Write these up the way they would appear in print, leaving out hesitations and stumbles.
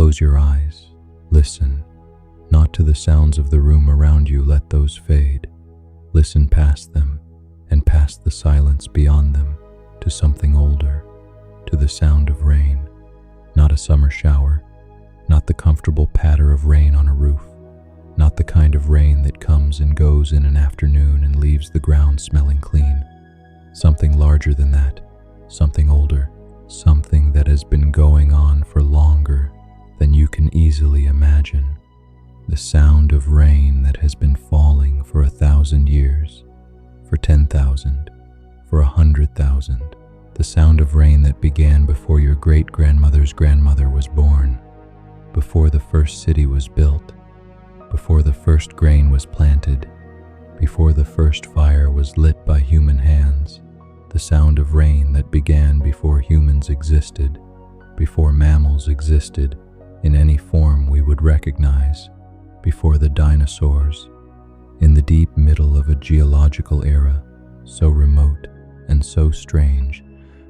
Close your eyes. Listen. Not to the sounds of the room around you, let those fade. Listen past them and past the silence beyond them to something older, to the sound of rain. Not a summer shower, not the comfortable patter of rain on a roof, not the kind of rain that comes and goes in an afternoon and leaves the ground smelling clean. Something larger than that, something older, something that has been going on for longer than you can easily imagine. The sound of rain that has been falling for 1,000 years, for 10,000, for 100,000. The sound of rain that began before your great-grandmother's grandmother was born, before the first city was built, before the first grain was planted, before the first fire was lit by human hands. The sound of rain that began before humans existed, before mammals existed in any form we would recognize, before the dinosaurs, in the deep middle of a geological era so remote and so strange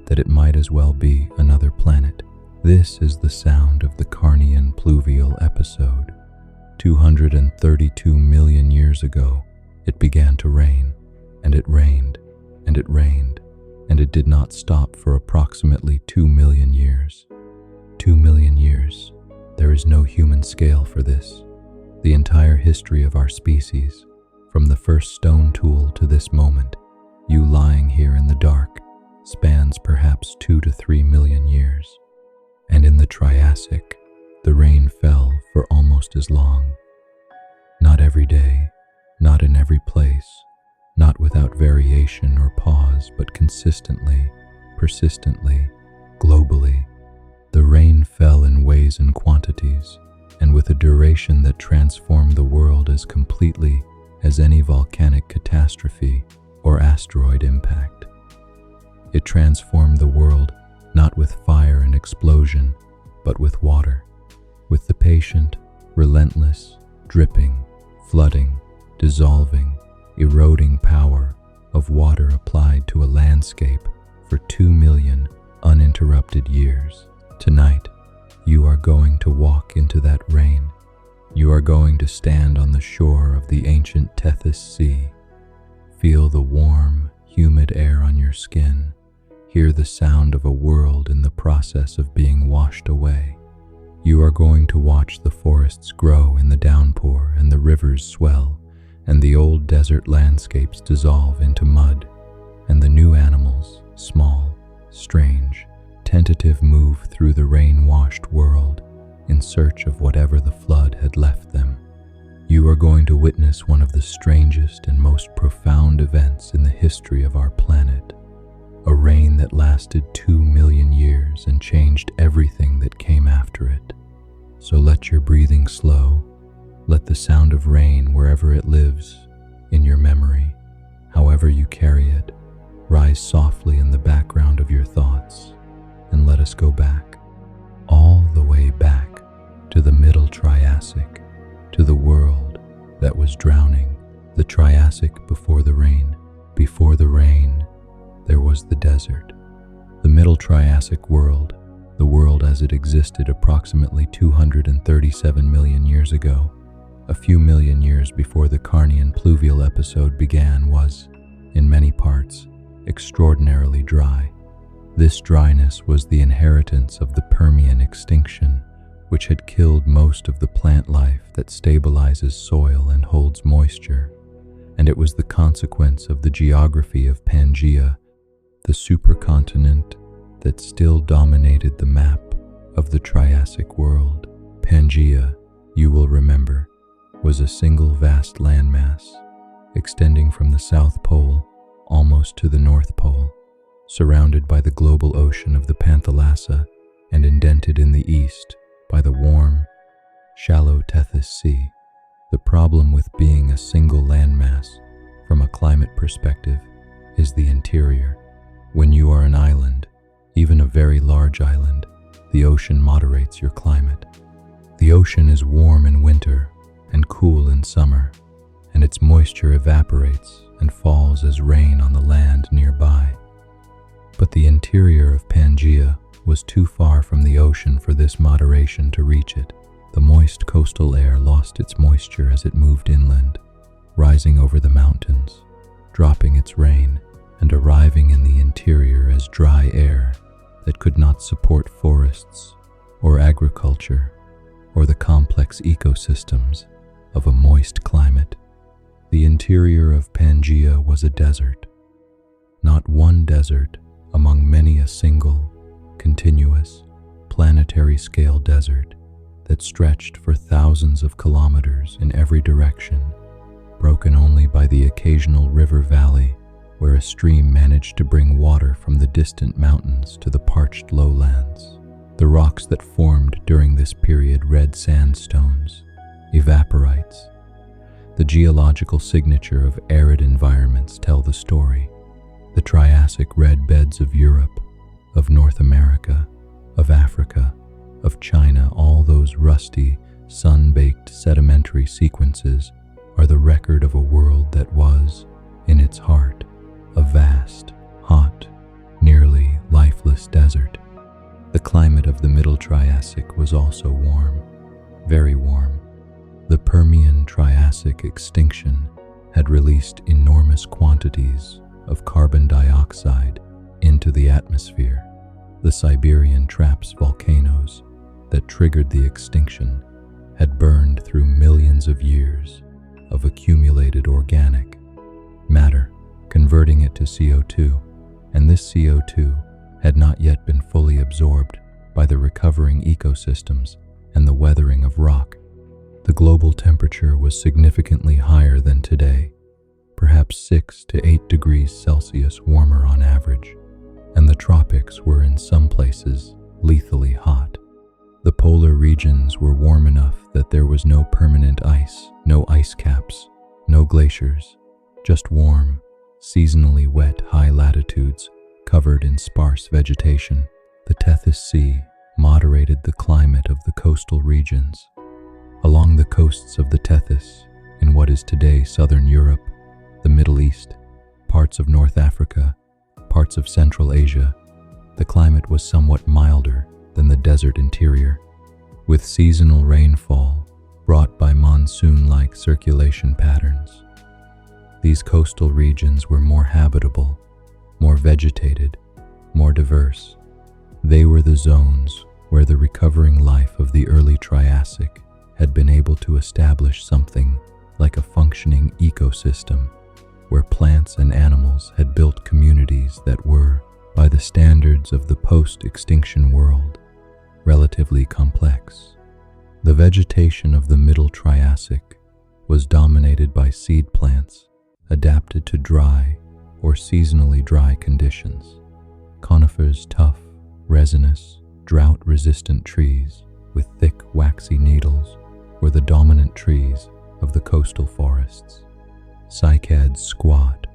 that it might as well be another planet. This is the sound of the Carnian Pluvial episode. 232 million years ago, it began to rain, and it rained, and it rained, and it did not stop for approximately 2 million years. 2 million years. There is no human scale for this. The entire history of our species, from the first stone tool to this moment, you lying here in the dark, spans perhaps 2 to 3 million years. And in the Triassic, the rain fell for almost as long. Not every day, not in every place, not without variation or pause, but consistently, persistently, globally. The rain fell in ways and quantities, and with a duration that transformed the world as completely as any volcanic catastrophe or asteroid impact. It transformed the world not with fire and explosion, but with water, with the patient, relentless, dripping, flooding, dissolving, eroding power of water applied to a landscape for 2 million uninterrupted years. Tonight, you are going to walk into that rain. You are going to stand on the shore of the ancient Tethys Sea. Feel the warm, humid air on your skin. Hear the sound of a world in the process of being washed away. You are going to watch the forests grow in the downpour and the rivers swell and the old desert landscapes dissolve into mud and the new animals, small, strange, tentative, move through the rain-washed world in search of whatever the flood had left them. You are going to witness one of the strangest and most profound events in the history of our planet. A rain that lasted 2 million years and changed everything that came after it. So let your breathing slow. Let the sound of rain, wherever it lives, in your memory, however you carry it, rise softly in the background of your thoughts. And let us go back, all the way back to the middle Triassic, to the world that was drowning. The Triassic before the rain. Before the rain, there was the desert. The middle Triassic world, the world as it existed approximately 237 million years ago, a few million years before the Carnian Pluvial episode began, was, in many parts, extraordinarily dry. This dryness was the inheritance of the Permian extinction, which had killed most of the plant life that stabilizes soil and holds moisture, and it was the consequence of the geography of Pangea, the supercontinent that still dominated the map of the Triassic world. Pangea, you will remember, was a single vast landmass, extending from the South Pole almost to the North Pole, surrounded by the global ocean of the Panthalassa and indented in the east by the warm, shallow Tethys Sea. The problem with being a single landmass from a climate perspective is the interior. When you are an island, even a very large island, the ocean moderates your climate. The ocean is warm in winter and cool in summer, and its moisture evaporates and falls as rain on the land nearby. But the interior of Pangea was too far from the ocean for this moderation to reach it. The moist coastal air lost its moisture as it moved inland, rising over the mountains, dropping its rain, and arriving in the interior as dry air that could not support forests or agriculture or the complex ecosystems of a moist climate. The interior of Pangea was a desert, not one desert among many, a single, continuous, planetary-scale desert that stretched for thousands of kilometers in every direction, broken only by the occasional river valley where a stream managed to bring water from the distant mountains to the parched lowlands. The rocks that formed during this period, red sandstones, evaporites, the geological signature of arid environments, tell the story. The Triassic red beds of Europe, of North America, of Africa, of China, all those rusty, sun-baked sedimentary sequences are the record of a world that was, in its heart, a vast, hot, nearly lifeless desert. The climate of the Middle Triassic was also warm, very warm. The Permian-Triassic extinction had released enormous quantities of carbon dioxide into the atmosphere. The Siberian Traps volcanoes that triggered the extinction had burned through millions of years of accumulated organic matter, converting it to CO2, and this CO2 had not yet been fully absorbed by the recovering ecosystems and the weathering of rock. The global temperature was significantly higher than today, perhaps 6 to 8 degrees Celsius warmer on average, and the tropics were in some places lethally hot. The polar regions were warm enough that there was no permanent ice, no ice caps, no glaciers, just warm, seasonally wet high latitudes covered in sparse vegetation. The Tethys Sea moderated the climate of the coastal regions. Along the coasts of the Tethys, in what is today southern Europe, the Middle East, parts of North Africa, parts of Central Asia, the climate was somewhat milder than the desert interior, with seasonal rainfall brought by monsoon-like circulation patterns. These coastal regions were more habitable, more vegetated, more diverse. They were the zones where the recovering life of the early Triassic had been able to establish something like a functioning ecosystem, where plants and animals had built communities that were, by the standards of the post-extinction world, relatively complex. The vegetation of the Middle Triassic was dominated by seed plants adapted to dry or seasonally dry conditions. Conifers, tough, resinous, drought-resistant trees with thick, waxy needles were the dominant trees of the coastal forests. Cycads, squat,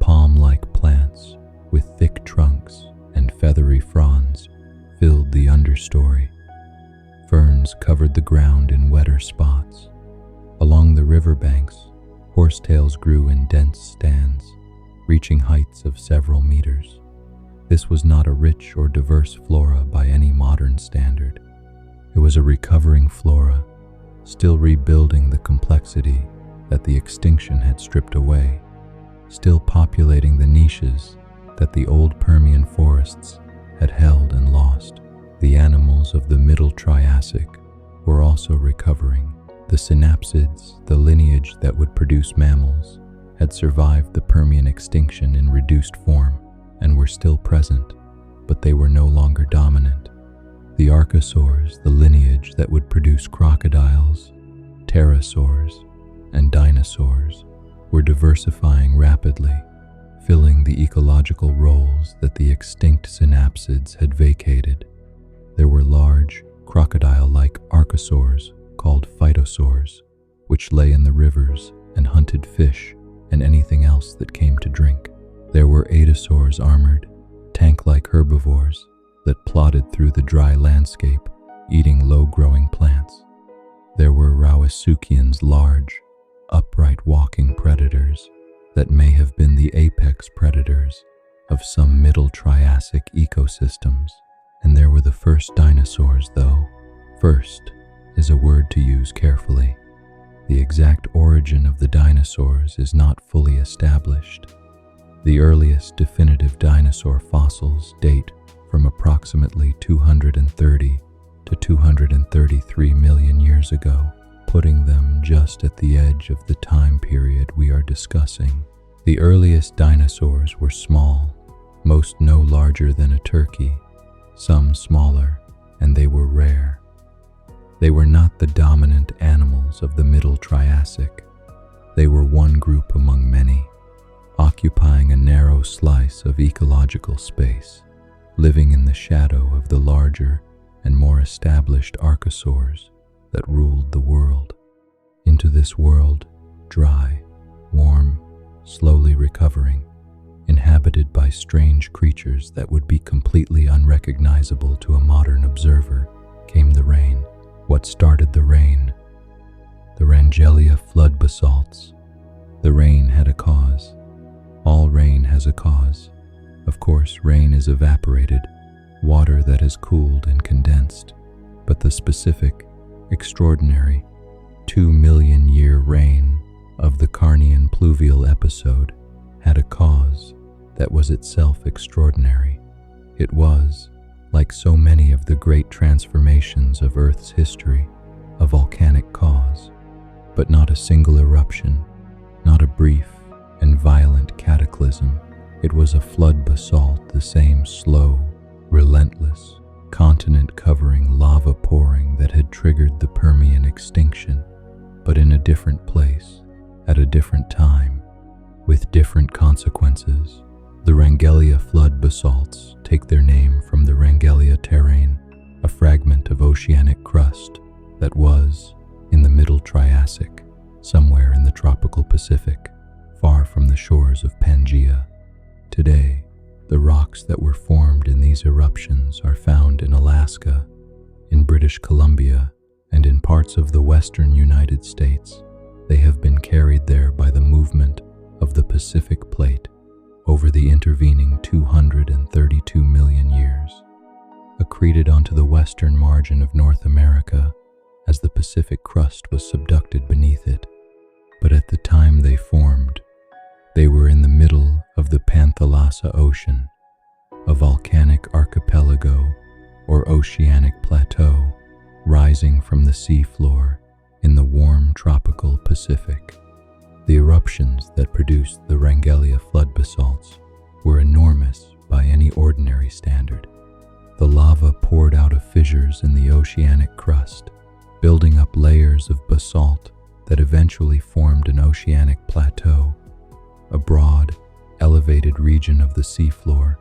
palm-like plants with thick trunks and feathery fronds filled the understory. Ferns covered the ground in wetter spots. Along the riverbanks, horsetails grew in dense stands, reaching heights of several meters. This was not a rich or diverse flora by any modern standard. It was a recovering flora, still rebuilding the complexity that the extinction had stripped away, still populating the niches that the old Permian forests had held and lost. The animals of the Middle Triassic were also recovering. The synapsids, the lineage that would produce mammals, had survived the Permian extinction in reduced form and were still present, but they were no longer dominant. The archosaurs, the lineage that would produce crocodiles, pterosaurs, and dinosaurs, were diversifying rapidly, filling the ecological roles that the extinct synapsids had vacated. There were large, crocodile-like archosaurs called phytosaurs, which lay in the rivers and hunted fish and anything else that came to drink. There were adasaurs, armored, tank-like herbivores that plodded through the dry landscape, eating low-growing plants. There were rauisuchians, large, upright walking predators that may have been the apex predators of some Middle Triassic ecosystems. And there were the first dinosaurs, though. First is a word to use carefully. The exact origin of the dinosaurs is not fully established. The earliest definitive dinosaur fossils date from approximately 230 to 233 million years ago, putting them just at the edge of the time period we are discussing. The earliest dinosaurs were small, most no larger than a turkey, some smaller, and they were rare. They were not the dominant animals of the Middle Triassic. They were one group among many, occupying a narrow slice of ecological space, living in the shadow of the larger and more established archosaurs that ruled the world. Into this world, dry, warm, slowly recovering, inhabited by strange creatures that would be completely unrecognizable to a modern observer, came the rain. What started the rain? The Rangelia flood basalts. The rain had a cause. All rain has a cause. Of course, rain is evaporated, water that has cooled and condensed, but the specific, extraordinary, 2-million-year rain of the Carnian Pluvial episode had a cause that was itself extraordinary. It was, like so many of the great transformations of Earth's history, a volcanic cause, but not a single eruption, not a brief and violent cataclysm. It was a flood basalt, the same slow, relentless, continent-covering lava pouring that had triggered the Permian extinction, but in a different place, at a different time, with different consequences. The Rangelia flood basalts take their name from the Rangelia terrane, a fragment of oceanic crust that was, in the Middle Triassic, somewhere in the tropical Pacific, far from the shores of Pangea. Today, the rocks that were formed in these eruptions are found in Alaska, in British Columbia, and in parts of the western United States. They have been carried there by the movement of the Pacific Plate over the intervening 232 million years, accreted onto the western margin of North America as the Pacific crust was subducted beneath it. But at the time they formed, they were in the middle of the Panthalassa Ocean, a volcanic archipelago or oceanic plateau rising from the seafloor in the warm tropical Pacific. The eruptions that produced the Rangelia flood basalts were enormous by any ordinary standard. The lava poured out of fissures in the oceanic crust, building up layers of basalt that eventually formed an oceanic plateau, a broad, elevated region of the seafloor,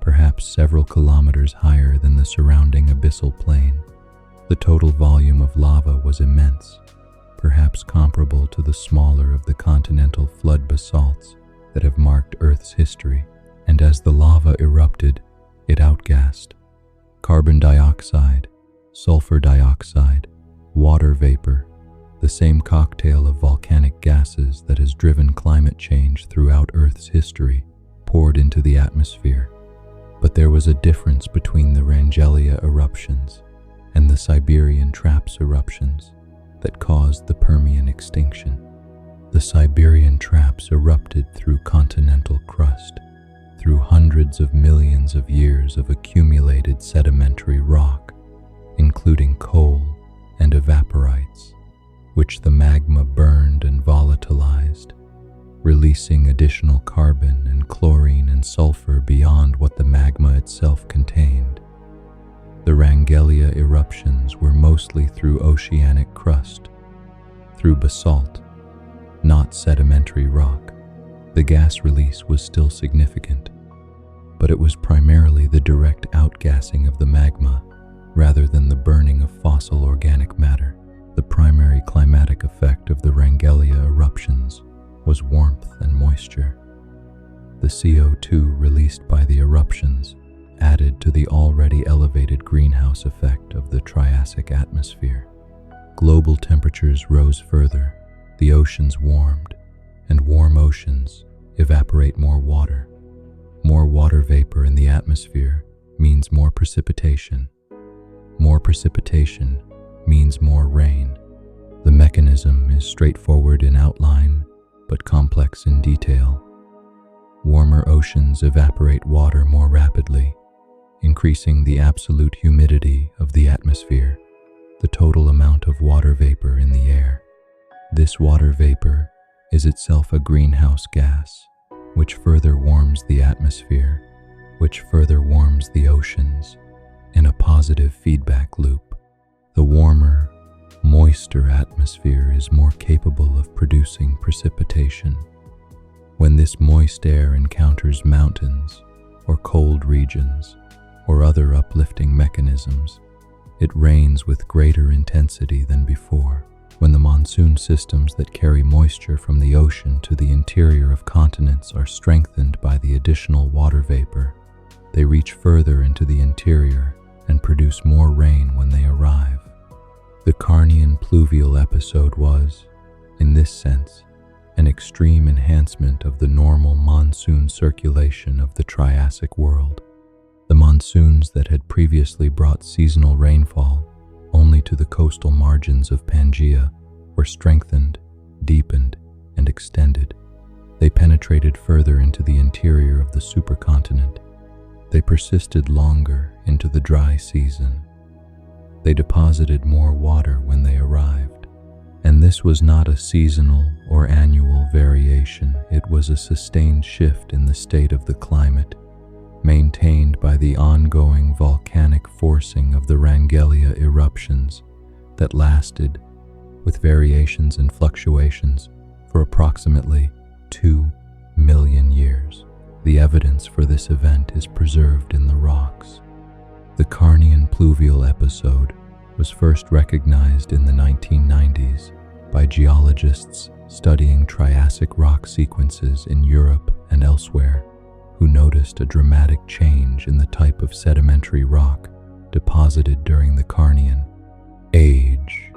perhaps several kilometers higher than the surrounding abyssal plain. The total volume of lava was immense, perhaps comparable to the smaller of the continental flood basalts that have marked Earth's history, and as the lava erupted, it outgassed carbon dioxide, sulfur dioxide, water vapor, the same cocktail of volcanic gases that has driven climate change throughout Earth's history, poured into the atmosphere. But there was a difference between the Rangelia eruptions and the Siberian Traps eruptions that caused the Permian extinction. The Siberian Traps erupted through continental crust, through hundreds of millions of years of accumulated sedimentary rock, including coal and evaporites, which the magma burned and volatilized, releasing additional carbon and chlorine and sulfur beyond what the magma itself contained. The Rangelia eruptions were mostly through oceanic crust, through basalt, not sedimentary rock. The gas release was still significant, but it was primarily the direct outgassing of the magma rather than the burning of fossil organic matter. The primary climatic effect of the Rangelia eruptions was warmth and moisture. The CO2 released by the eruptions added to the already elevated greenhouse effect of the Triassic atmosphere. Global temperatures rose further, the oceans warmed, and warm oceans evaporate more water. More water vapor in the atmosphere means more precipitation. More precipitation means more rain. The mechanism is straightforward in outline, but complex in detail. Warmer oceans evaporate water more rapidly, increasing the absolute humidity of the atmosphere, the total amount of water vapor in the air. This water vapor is itself a greenhouse gas, which further warms the atmosphere, which further warms the oceans, in a positive feedback loop. The warmer, moister atmosphere is more capable of producing precipitation. When this moist air encounters mountains, or cold regions, or other uplifting mechanisms, it rains with greater intensity than before. When the monsoon systems that carry moisture from the ocean to the interior of continents are strengthened by the additional water vapor, they reach further into the interior and produce more rain when they arrive. The Carnian Pluvial episode was, in this sense, an extreme enhancement of the normal monsoon circulation of the Triassic world. The monsoons that had previously brought seasonal rainfall only to the coastal margins of Pangea were strengthened, deepened, and extended. They penetrated further into the interior of the supercontinent. They persisted longer into the dry season. They deposited more water when they arrived. And this was not a seasonal or annual variation. It was a sustained shift in the state of the climate, maintained by the ongoing volcanic forcing of the Pangea eruptions that lasted, with variations and fluctuations, for approximately 2 million years. The evidence for this event is preserved in the rocks. The Carnian Pluvial episode was first recognized in the 1990s by geologists studying Triassic rock sequences in Europe and elsewhere, who noticed a dramatic change in the type of sedimentary rock deposited during the Carnian age.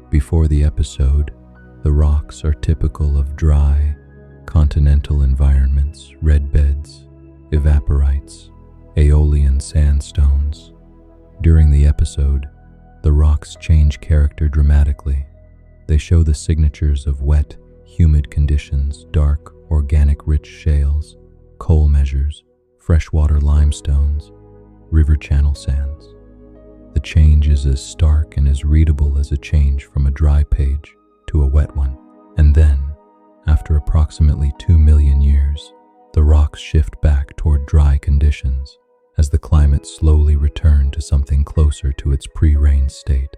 Before the episode, the rocks are typical of dry, continental environments, red beds, evaporites, aeolian sandstones. During the episode, the rocks change character dramatically. They show the signatures of wet, humid conditions, dark, organic-rich shales, coal measures, freshwater limestones, river channel sands. The change is as stark and as readable as a change from a dry page to a wet one. And then, after approximately 2 million years, the rocks shift back toward dry conditions as the climate slowly returned to something closer to its pre-rain state.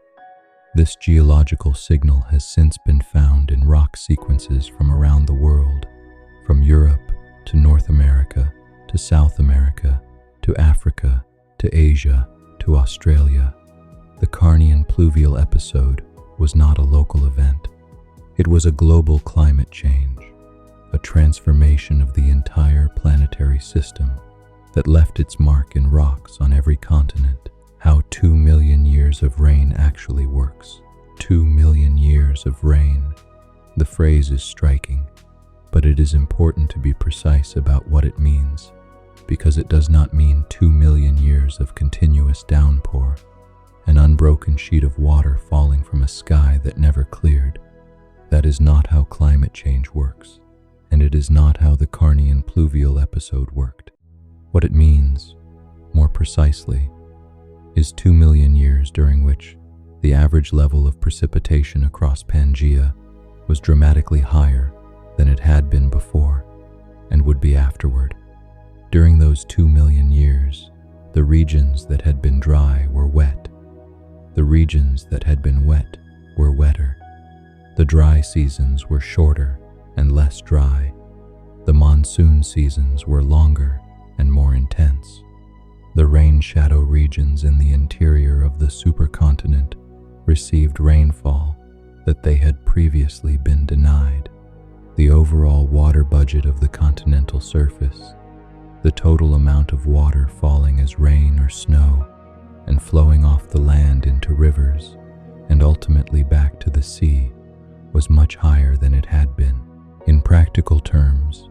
This geological signal has since been found in rock sequences from around the world, from Europe to North America to South America to Africa to Asia to Australia. The Carnian Pluvial episode was not a local event. It was a global climate change, a transformation of the entire planetary system that left its mark in rocks on every continent. How 2 million years of rain actually works. 2 million years of rain. The phrase is striking, but it is important to be precise about what it means, because it does not mean 2 million years of continuous downpour, an unbroken sheet of water falling from a sky that never cleared. That is not how climate change works, and it is not how the Carnian Pluvial episode worked. What it means, more precisely, is 2 million years during which the average level of precipitation across Pangea was dramatically higher than it had been before and would be afterward. During those 2 million years, the regions that had been dry were wet. The regions that had been wet were wetter. The dry seasons were shorter and less dry. The monsoon seasons were longer and more intense. The rain shadow regions in the interior of the supercontinent received rainfall that they had previously been denied. The overall water budget of the continental surface, the total amount of water falling as rain or snow and flowing off the land into rivers and ultimately back to the sea, was much higher than it had been. In practical terms,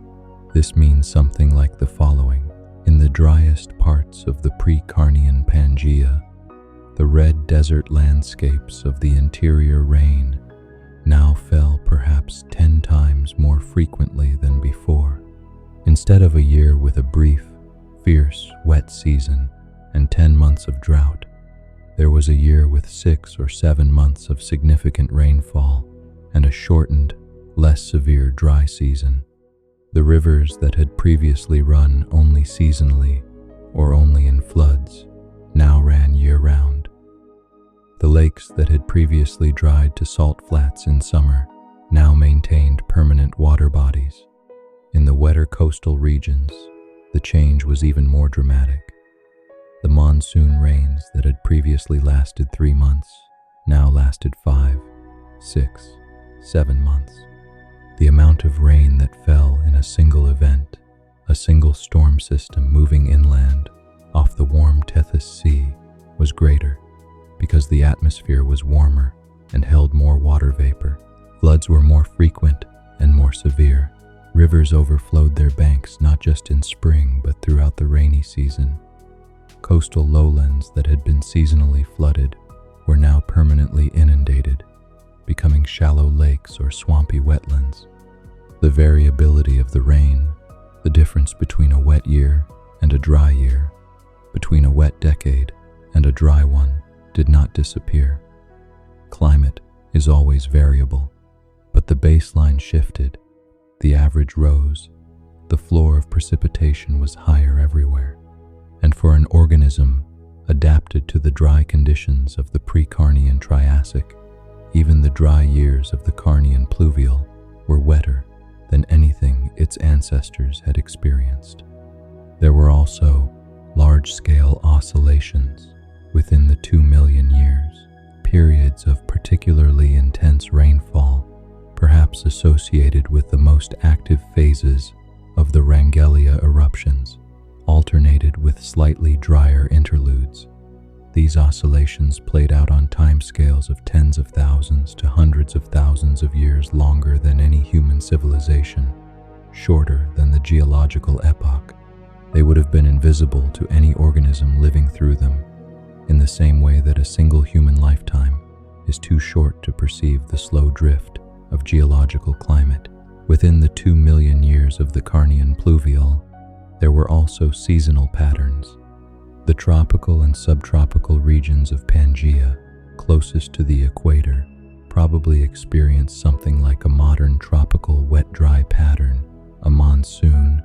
this means something like the following. In the driest parts of the pre-Carnian Pangea, the red desert landscapes of the interior rain now fell perhaps 10 times more frequently than before. Instead of a year with a brief, fierce, wet season and 10 months of drought, there was a year with 6 or 7 months of significant rainfall and a shortened, less severe dry season. The rivers that had previously run only seasonally or only in floods now ran year-round. The lakes that had previously dried to salt flats in summer now maintained permanent water bodies. In the wetter coastal regions, the change was even more dramatic. The monsoon rains that had previously lasted 3 months now lasted 5, 6, 7 months. The amount of rain that fell in a single event, a single storm system moving inland off the warm Tethys Sea, was greater because the atmosphere was warmer and held more water vapor. Floods were more frequent and more severe. Rivers overflowed their banks not just in spring but throughout the rainy season. Coastal lowlands that had been seasonally flooded were now permanently inundated, becoming shallow lakes or swampy wetlands. The variability of the rain, the difference between a wet year and a dry year, between a wet decade and a dry one, did not disappear. Climate is always variable, but the baseline shifted, the average rose, the floor of precipitation was higher everywhere. And for an organism adapted to the dry conditions of the pre-Carnian Triassic, even the dry years of the Carnian Pluvial were wetter than anything its ancestors had experienced. There were also large-scale oscillations within the 2 million years, periods of particularly intense rainfall, perhaps associated with the most active phases of the Pangea eruptions, alternated with slightly drier interludes. These oscillations played out on timescales of tens of thousands to hundreds of thousands of years longer than any human civilization, shorter than the geological epoch. They would have been invisible to any organism living through them, in the same way that a single human lifetime is too short to perceive the slow drift of geological climate. Within the 2 million years of the Carnian Pluvial, there were also seasonal patterns. The tropical and subtropical regions of Pangea, closest to the equator, probably experienced something like a modern tropical wet-dry pattern, a monsoon,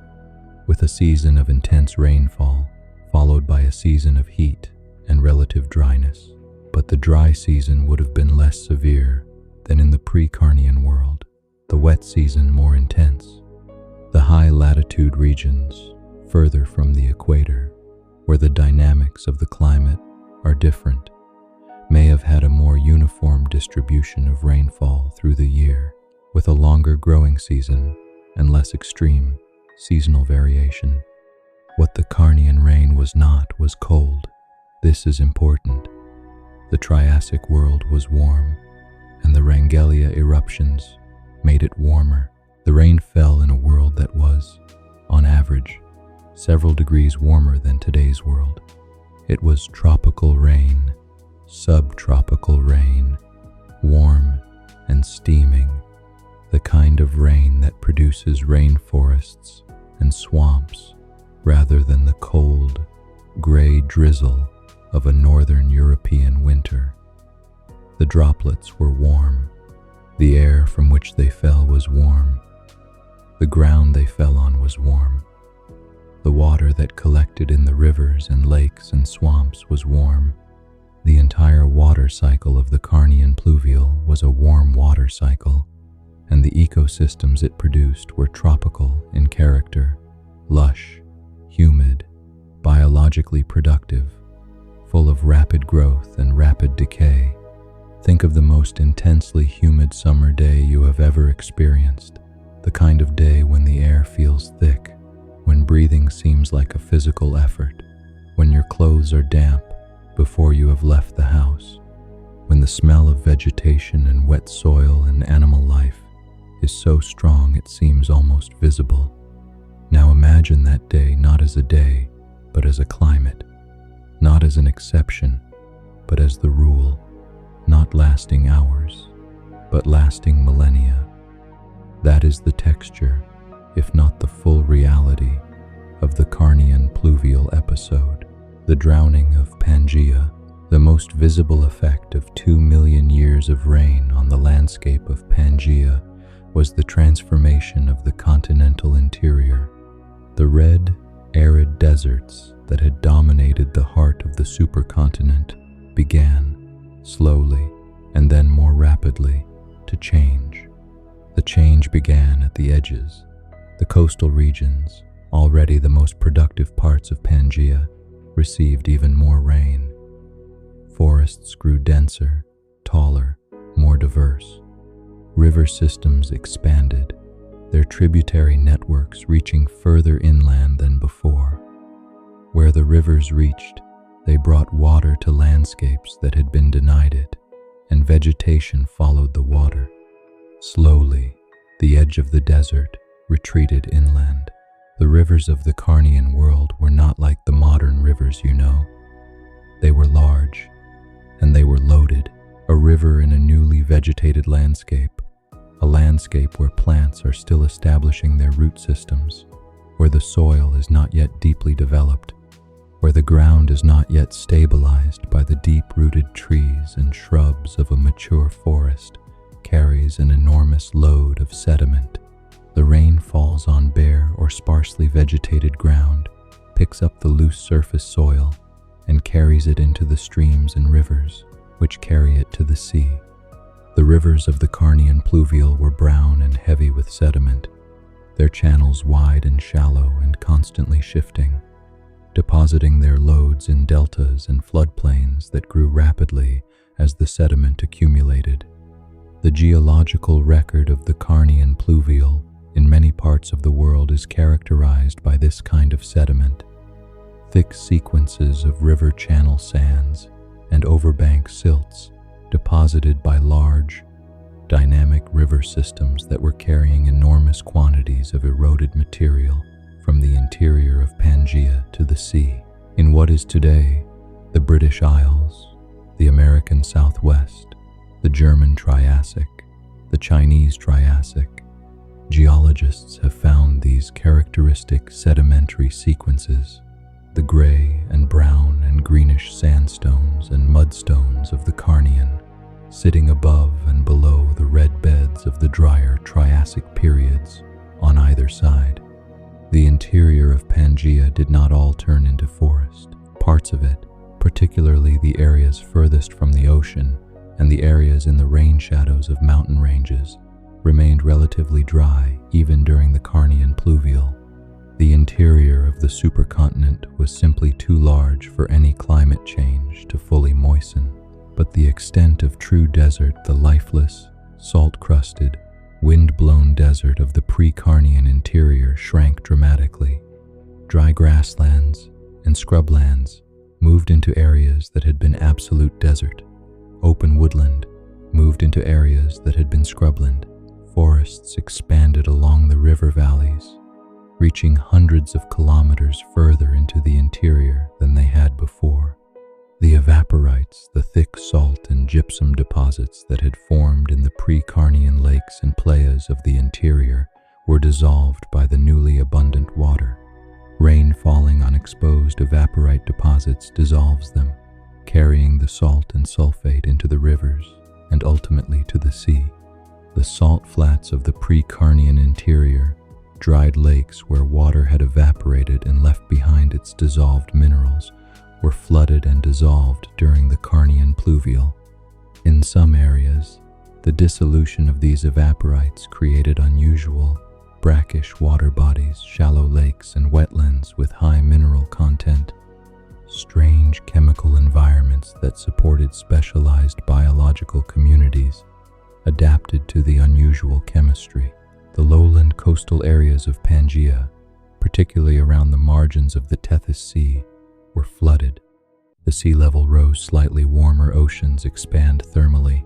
with a season of intense rainfall, followed by a season of heat and relative dryness. But the dry season would have been less severe than in the pre-Carnian world, the wet season more intense. The high-latitude regions, further from the equator, where the dynamics of the climate are different, may have had a more uniform distribution of rainfall through the year, with a longer growing season and less extreme seasonal variation. What the Carnian rain was not was cold. This is important. The Triassic world was warm, and the Pangea eruptions made it warmer. The rain fell in a world that was, on average, several degrees warmer than today's world. It was tropical rain, subtropical rain, warm and steaming, the kind of rain that produces rainforests and swamps rather than the cold, gray drizzle of a northern European winter. The droplets were warm. The air from which they fell was warm. The ground they fell on was warm. The water that collected in the rivers and lakes and swamps was warm. The entire water cycle of the Carnian Pluvial was a warm water cycle, and the ecosystems it produced were tropical in character, lush, humid, biologically productive, full of rapid growth and rapid decay. Think of the most intensely humid summer day you have ever experienced, the kind of day when the air feels thick, when breathing seems like a physical effort, when your clothes are damp before you have left the house, when the smell of vegetation and wet soil and animal life is so strong it seems almost visible. Now imagine that day not as a day, but as a climate, not as an exception, but as the rule, not lasting hours, but lasting millennia. That is the texture, if not the full reality, of the Carnian Pluvial episode, the drowning of Pangea, the most visible effect of 2 million years of rain on the landscape of Pangea was the transformation of the continental interior. The red, arid deserts that had dominated the heart of the supercontinent began, slowly and then more rapidly, to change. The change began at the edges. The coastal regions, already the most productive parts of Pangea, received even more rain. Forests grew denser, taller, more diverse. River systems expanded, their tributary networks reaching further inland than before. Where the rivers reached, they brought water to landscapes that had been denied it, and vegetation followed the water. Slowly, the edge of the desert retreated inland. The rivers of the Carnian world were not like the modern rivers you know. They were large, and they were loaded, a river in a newly vegetated landscape, a landscape where plants are still establishing their root systems, where the soil is not yet deeply developed, where the ground is not yet stabilized by the deep-rooted trees and shrubs of a mature forest, carries an enormous load of sediment. The rain falls on bare or sparsely vegetated ground, picks up the loose surface soil, and carries it into the streams and rivers, which carry it to the sea. The rivers of the Carnian Pluvial were brown and heavy with sediment, their channels wide and shallow and constantly shifting, depositing their loads in deltas and floodplains that grew rapidly as the sediment accumulated. The geological record of the Carnian Pluvial in many parts of the world is characterized by this kind of sediment. Thick sequences of river channel sands and overbank silts deposited by large, dynamic river systems that were carrying enormous quantities of eroded material from the interior of Pangea to the sea. In what is today the British Isles, the American Southwest, the German Triassic, the Chinese Triassic, geologists have found these characteristic sedimentary sequences, the gray and brown and greenish sandstones and mudstones of the Carnian, sitting above and below the red beds of the drier Triassic periods on either side. The interior of Pangea did not all turn into forest. Parts of it, particularly the areas furthest from the ocean and the areas in the rain shadows of mountain ranges, remained relatively dry even during the Carnian Pluvial. The interior of the supercontinent was simply too large for any climate change to fully moisten, but the extent of true desert, the lifeless, salt-crusted, wind-blown desert of the pre-Carnian interior, shrank dramatically. Dry grasslands and scrublands moved into areas that had been absolute desert. Open woodland moved into areas that had been scrubland. Forests expanded along the river valleys, reaching hundreds of kilometers further into the interior than they had before. The evaporites, the thick salt and gypsum deposits that had formed in the pre-Carnian lakes and playas of the interior were dissolved by the newly abundant water. Rain falling on exposed evaporite deposits dissolves them, carrying the salt and sulfate into the rivers and ultimately to the sea. The salt flats of the pre-Carnian interior, dried lakes where water had evaporated and left behind its dissolved minerals, were flooded and dissolved during the Carnian Pluvial. In some areas, the dissolution of these evaporites created unusual, brackish water bodies, shallow lakes, and wetlands with high mineral content, strange chemical environments that supported specialized biological communities, adapted to the unusual chemistry. The lowland coastal areas of Pangea, particularly around the margins of the Tethys Sea, were flooded. The sea level rose, slightly warmer oceans expand thermally,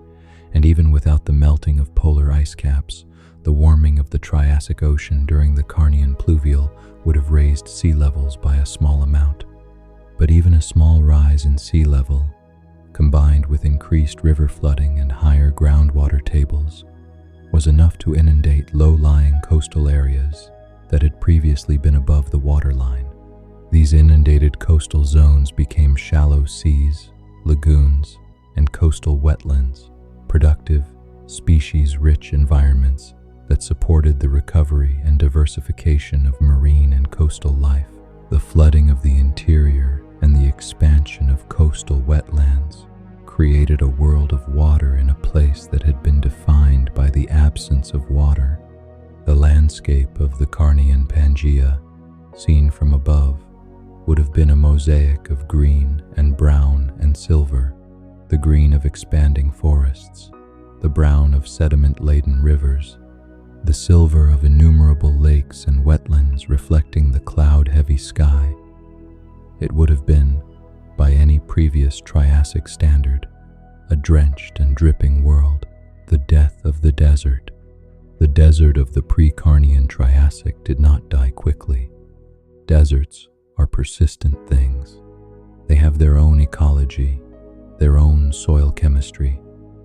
and even without the melting of polar ice caps, the warming of the Triassic Ocean during the Carnian Pluvial would have raised sea levels by a small amount, but even a small rise in sea level, combined with increased river flooding and higher groundwater tables, was enough to inundate low-lying coastal areas that had previously been above the waterline. These inundated coastal zones became shallow seas, lagoons, and coastal wetlands, productive, species-rich environments that supported the recovery and diversification of marine and coastal life. The flooding of the interior and the expansion of coastal wetlands created a world of water in a place that had been defined by the absence of water. The landscape of the Carnian Pangea, seen from above, would have been a mosaic of green and brown and silver, the green of expanding forests, the brown of sediment-laden rivers, the silver of innumerable lakes and wetlands reflecting the cloud-heavy sky. It would have been, by any previous Triassic standard, a drenched and dripping world, the death of the desert. The desert of the pre-Carnian Triassic did not die quickly. Deserts are persistent things. They have their own ecology, their own soil chemistry,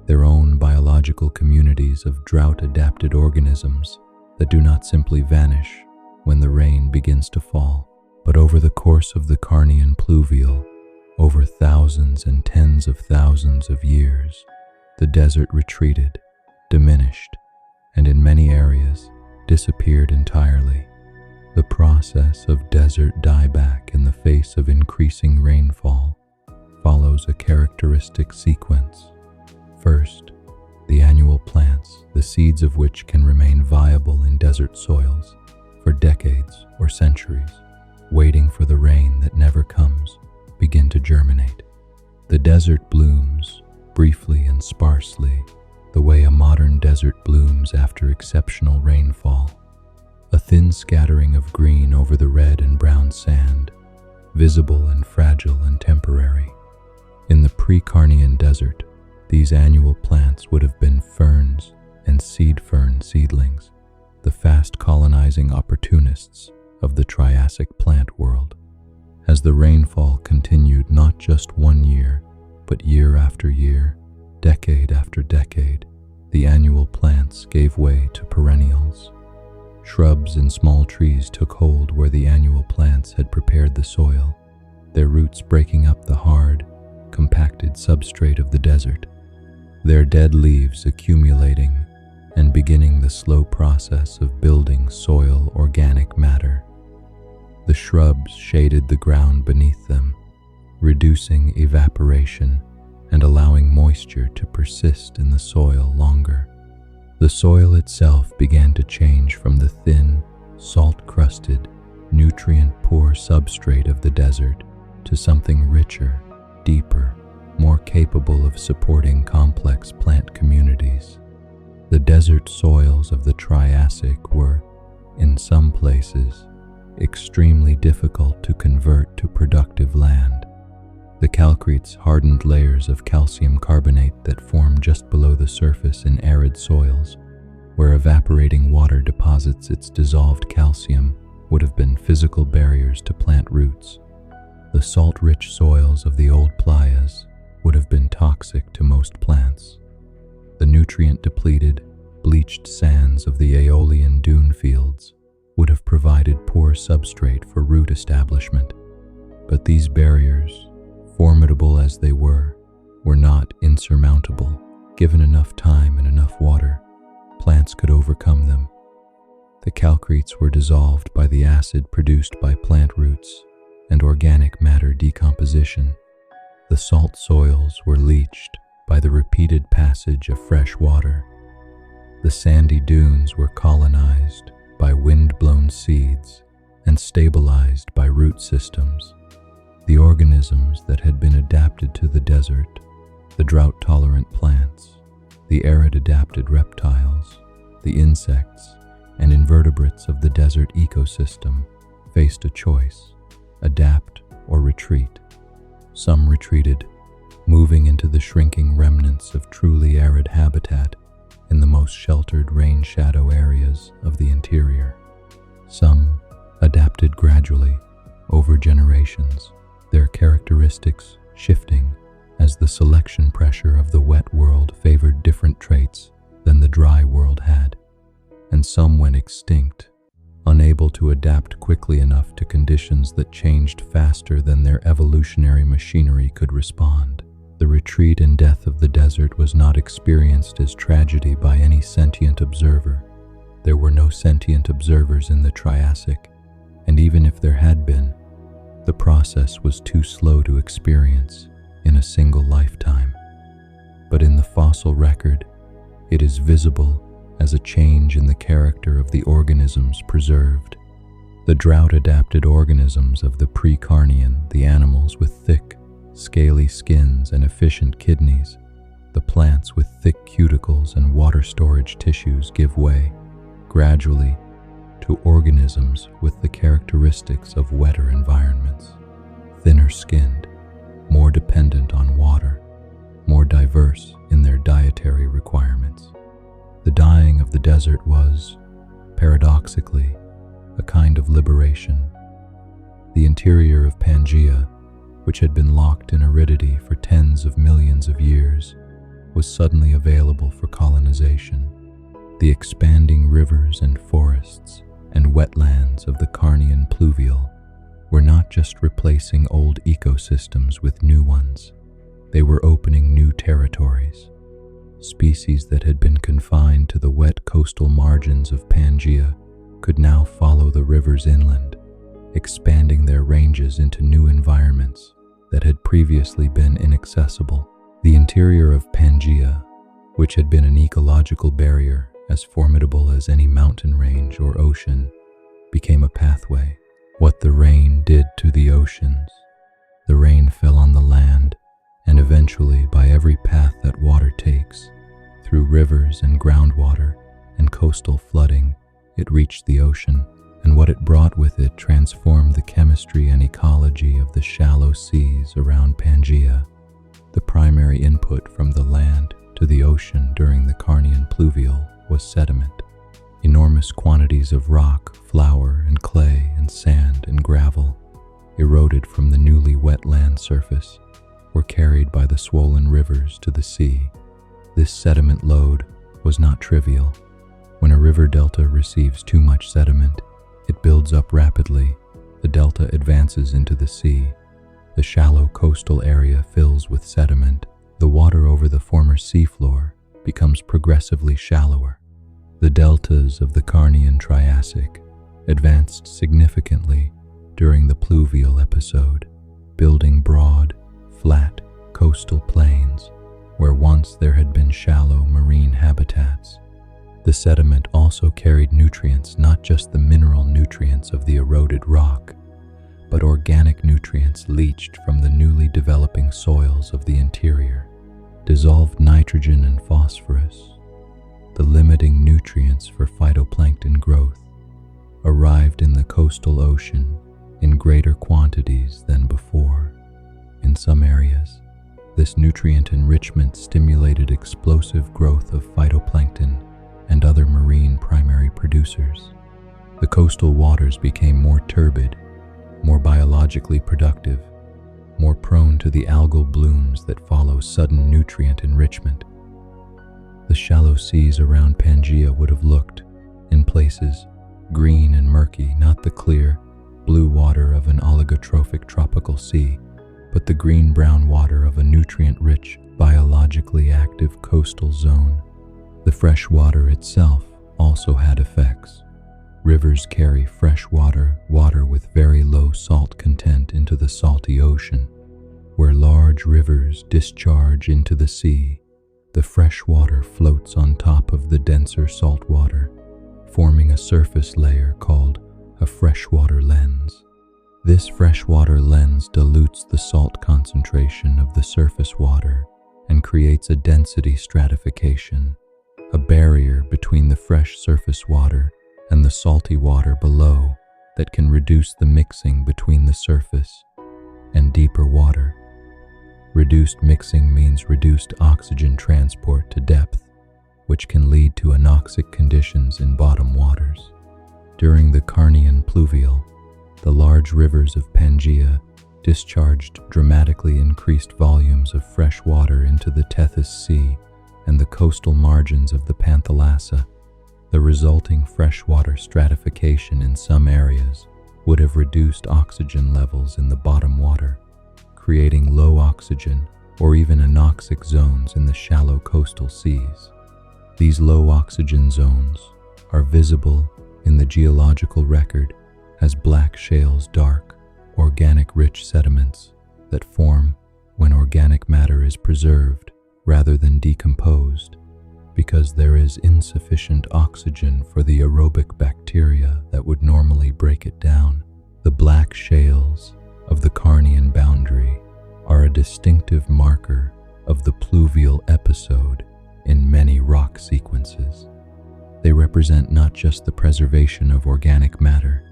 their own biological communities of drought-adapted organisms that do not simply vanish when the rain begins to fall. But over the course of the Carnian Pluvial, over thousands and tens of thousands of years, the desert retreated, diminished, and in many areas disappeared entirely. The process of desert dieback in the face of increasing rainfall follows a characteristic sequence. First, the annual plants, the seeds of which can remain viable in desert soils for decades or centuries, waiting for the rain that never comes, begin to germinate. The desert blooms, briefly and sparsely, the way a modern desert blooms after exceptional rainfall. A thin scattering of green over the red and brown sand, visible and fragile and temporary. In the pre-Carnian desert, these annual plants would have been ferns and seed fern seedlings, the fast colonizing opportunists of the Triassic plant world. As the rainfall continued not just one year, but year after year, decade after decade, the annual plants gave way to perennials. Shrubs and small trees took hold where the annual plants had prepared the soil, their roots breaking up the hard, compacted substrate of the desert, their dead leaves accumulating and beginning the slow process of building soil organic matter. The shrubs shaded the ground beneath them, reducing evaporation and allowing moisture to persist in the soil longer. The soil itself began to change from the thin, salt-crusted, nutrient-poor substrate of the desert to something richer, deeper, more capable of supporting complex plant communities. The desert soils of the Triassic were, in some places, extremely difficult to convert to productive land. The calcretes hardened layers of calcium carbonate that form just below the surface in arid soils, where evaporating water deposits its dissolved calcium, would have been physical barriers to plant roots. The salt-rich soils of the old playas would have been toxic to most plants. The nutrient-depleted, bleached sands of the Aeolian dune fields would have provided poor substrate for root establishment. But these barriers, formidable as they were not insurmountable. Given enough time and enough water, plants could overcome them. The calcretes were dissolved by the acid produced by plant roots and organic matter decomposition. The salt soils were leached by the repeated passage of fresh water. The sandy dunes were colonized by wind-blown seeds and stabilized by root systems. The organisms that had been adapted to the desert, the drought-tolerant plants, the arid-adapted reptiles, the insects, and invertebrates of the desert ecosystem faced a choice: adapt or retreat. Some retreated, moving into the shrinking remnants of truly arid habitat in the most sheltered rain shadow areas of the interior. Some adapted gradually over generations, their characteristics shifting as the selection pressure of the wet world favored different traits than the dry world had, and some went extinct, unable to adapt quickly enough to conditions that changed faster than their evolutionary machinery could respond. The retreat and death of the desert was not experienced as tragedy by any sentient observer. There were no sentient observers in the Triassic, and even if there had been, the process was too slow to experience in a single lifetime. But in the fossil record, it is visible as a change in the character of the organisms preserved. The drought-adapted organisms of the pre-Carnian, the animals with thick, scaly skins and efficient kidneys, the plants with thick cuticles and water storage tissues give way, gradually, to organisms with the characteristics of wetter environments, thinner-skinned, more dependent on water, more diverse in their dietary requirements. The dying of the desert was, paradoxically, a kind of liberation. The interior of Pangea, which had been locked in aridity for tens of millions of years, was suddenly available for colonization. The expanding rivers and forests and wetlands of the Carnian Pluvial were not just replacing old ecosystems with new ones. They were opening new territories. Species that had been confined to the wet coastal margins of Pangea could now follow the rivers inland, expanding their ranges into new environments that had previously been inaccessible. The interior of Pangea, which had been an ecological barrier as formidable as any mountain range or ocean, became a pathway. What the rain did to the oceans, the rain fell on the land, and eventually by every path that water takes, through rivers and groundwater and coastal flooding, it reached the ocean, and what it brought with it transformed the chemistry and ecology of the shallow seas around Pangea. The primary input from the land to the ocean during the Carnian Pluvial was sediment. Enormous quantities of rock, flour, and clay, and sand and gravel, eroded from the newly wet land surface, were carried by the swollen rivers to the sea. This sediment load was not trivial. When a river delta receives too much sediment, it builds up rapidly. The delta advances into the sea. The shallow coastal area fills with sediment. The water over the former seafloor becomes progressively shallower. The deltas of the Carnian Triassic advanced significantly during the pluvial episode, building broad, flat coastal plains where once there had been shallow marine habitats. The sediment also carried nutrients, not just the mineral nutrients of the eroded rock, but organic nutrients leached from the newly developing soils of the interior, dissolved nitrogen and phosphorus. The limiting nutrients for phytoplankton growth arrived in the coastal ocean in greater quantities than before. In some areas, this nutrient enrichment stimulated explosive growth of phytoplankton and other marine primary producers. The coastal waters became more turbid, more biologically productive, more prone to the algal blooms that follow sudden nutrient enrichment. The shallow seas around Pangea would have looked, in places, green and murky, not the clear, blue water of an oligotrophic tropical sea, but the green-brown water of a nutrient-rich, biologically active coastal zone. The fresh water itself also had effects. Rivers carry fresh water with very low salt content into the salty ocean. Where large rivers discharge into the sea, the fresh water floats on top of the denser salt water, forming a surface layer called a freshwater lens. This freshwater lens dilutes the salt concentration of the surface water and creates a density stratification, a barrier between the fresh surface water and the salty water below that can reduce the mixing between the surface and deeper water. Reduced mixing means reduced oxygen transport to depth, which can lead to anoxic conditions in bottom waters. During the Carnian Pluvial, The large rivers of Pangea discharged dramatically increased volumes of fresh water into the Tethys Sea and the coastal margins of the Panthalassa. The resulting freshwater stratification in some areas would have reduced oxygen levels in the bottom water, creating low oxygen or even anoxic zones in the shallow coastal seas. These low oxygen zones are visible in the geological record as black shales, dark, organic-rich sediments that form when organic matter is preserved rather than decomposed, because there is insufficient oxygen for the aerobic bacteria that would normally break it down. The black shales of the Carnian boundary are a distinctive marker of the pluvial episode in many rock sequences. They represent not just the preservation of organic matter,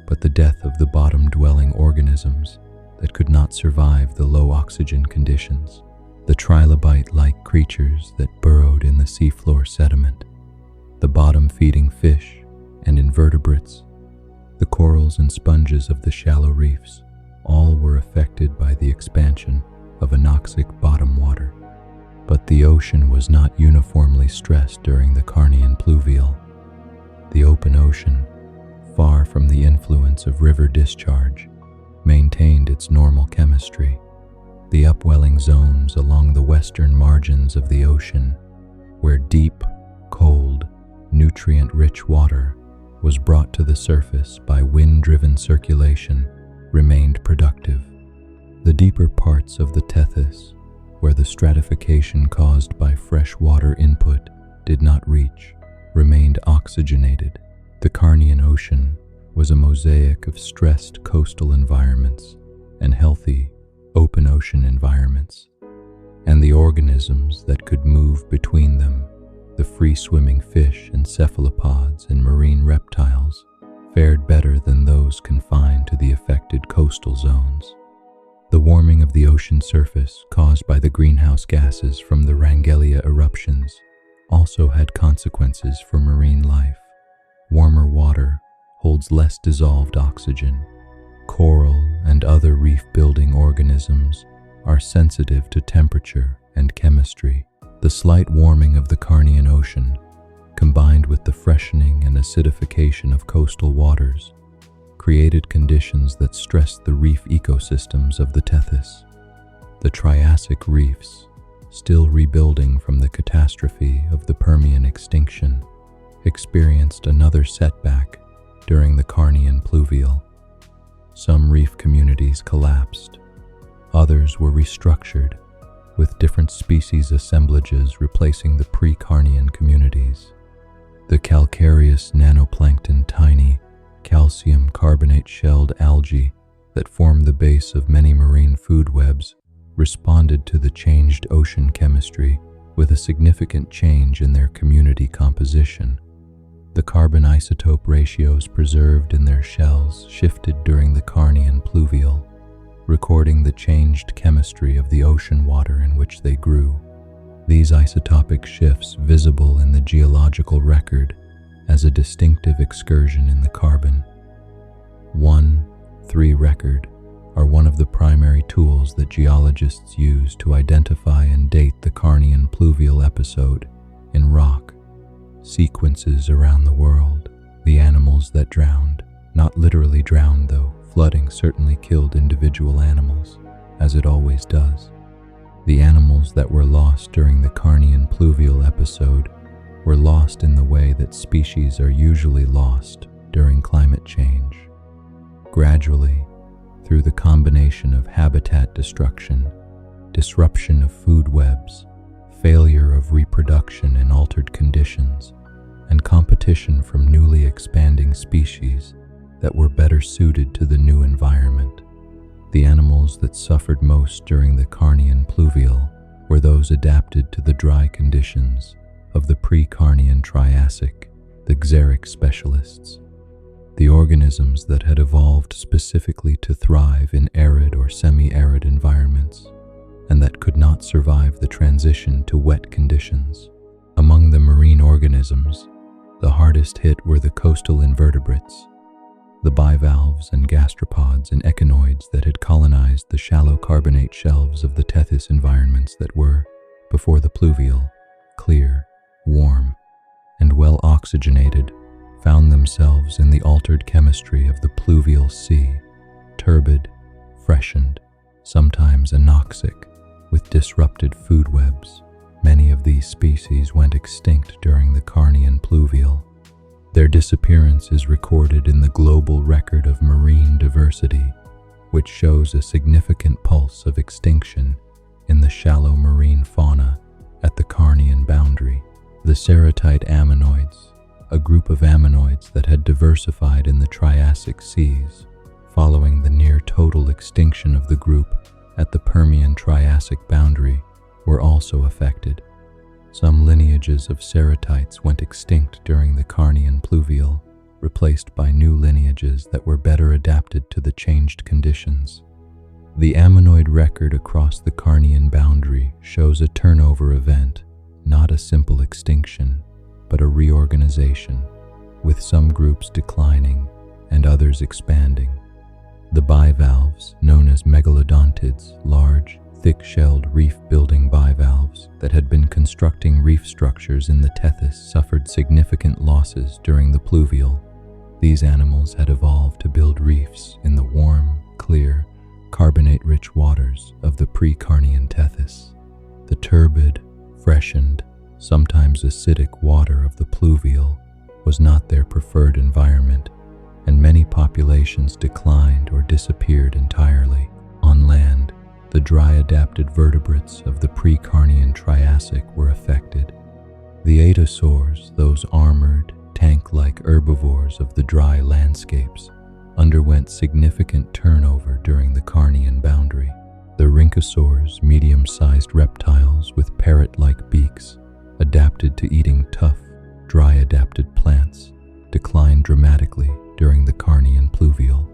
but the death of the bottom-dwelling organisms that could not survive the low oxygen conditions, the trilobite-like creatures that burrowed in the seafloor sediment, the bottom-feeding fish and invertebrates, the corals and sponges of the shallow reefs. All were affected by the expansion of anoxic bottom water. But the ocean was not uniformly stressed during the Carnian Pluvial. The open ocean, far from the influence of river discharge, maintained its normal chemistry. The upwelling zones along the western margins of the ocean, where deep, cold, nutrient-rich water was brought to the surface by wind-driven circulation, remained productive. The deeper parts of the Tethys, where the stratification caused by fresh water input did not reach, remained oxygenated. The Carnian Ocean was a mosaic of stressed coastal environments and healthy, open ocean environments, and the organisms that could move between them, the free-swimming fish and cephalopods and marine reptiles, fared better than those confined to the affected coastal zones. The warming of the ocean surface caused by the greenhouse gases from the Wrangellia eruptions also had consequences for marine life. Warmer water holds less dissolved oxygen. Coral and other reef-building organisms are sensitive to temperature and chemistry. The slight warming of the Carnian Ocean, combined with the freshening and acidification of coastal waters, created conditions that stressed the reef ecosystems of the Tethys. The Triassic reefs, still rebuilding from the catastrophe of the Permian extinction, experienced another setback during the Carnian Pluvial. Some reef communities collapsed, others were restructured, with different species assemblages replacing the pre-Carnian communities. The calcareous nanoplankton, tiny, calcium carbonate-shelled algae that form the base of many marine food webs, responded to the changed ocean chemistry with a significant change in their community composition. The carbon isotope ratios preserved in their shells shifted during the Carnian Pluvial, recording the changed chemistry of the ocean water in which they grew. These isotopic shifts, visible in the geological record as a distinctive excursion in the carbon 1-3 record, are one of the primary tools that geologists use to identify and date the Carnian Pluvial episode in rock sequences around the world. The animals that drowned, not literally drowned though, flooding certainly killed individual animals, as it always does. The animals that were lost during the Carnian Pluvial episode were lost in the way that species are usually lost during climate change. Gradually, through the combination of habitat destruction, disruption of food webs, failure of reproduction in altered conditions, and competition from newly expanding species that were better suited to the new environment. The animals that suffered most during the Carnian Pluvial were those adapted to the dry conditions of the pre-Carnian Triassic, the xeric specialists. The organisms that had evolved specifically to thrive in arid or semi-arid environments, and that could not survive the transition to wet conditions. Among the marine organisms, the hardest hit were the coastal invertebrates, the bivalves and gastropods and echinoids that had colonized the shallow carbonate shelves of the Tethys environments that were, before the pluvial, clear, warm, and well oxygenated, found themselves in the altered chemistry of the pluvial sea, turbid, freshened, sometimes anoxic, with disrupted food webs. Many of these species went extinct during the Carnian Pluvial. Their disappearance is recorded in the Global Record of Marine Diversity, which shows a significant pulse of extinction in the shallow marine fauna at the Carnian boundary. The ceratite ammonoids, a group of ammonoids that had diversified in the Triassic seas, following the near-total extinction of the group at the Permian-Triassic boundary, were also affected. Some lineages of ceratites went extinct during the Carnian Pluvial, replaced by new lineages that were better adapted to the changed conditions. The ammonoid record across the Carnian boundary shows a turnover event, not a simple extinction, but a reorganization, with some groups declining and others expanding. The bivalves, known as megalodontids, large, thick-shelled reef-building bivalves that had been constructing reef structures in the Tethys, suffered significant losses during the pluvial. These animals had evolved to build reefs in the warm, clear, carbonate-rich waters of the pre-Carnian Tethys. The turbid, freshened, sometimes acidic water of the pluvial was not their preferred environment, and many populations declined or disappeared entirely. On land, the dry-adapted vertebrates of the pre-Carnian Triassic were affected. The dinosaurs, those armored, tank-like herbivores of the dry landscapes, underwent significant turnover during the Carnian boundary. The rhynchosaurs, medium-sized reptiles with parrot-like beaks, adapted to eating tough, dry-adapted plants, declined dramatically during the Carnian Pluvial.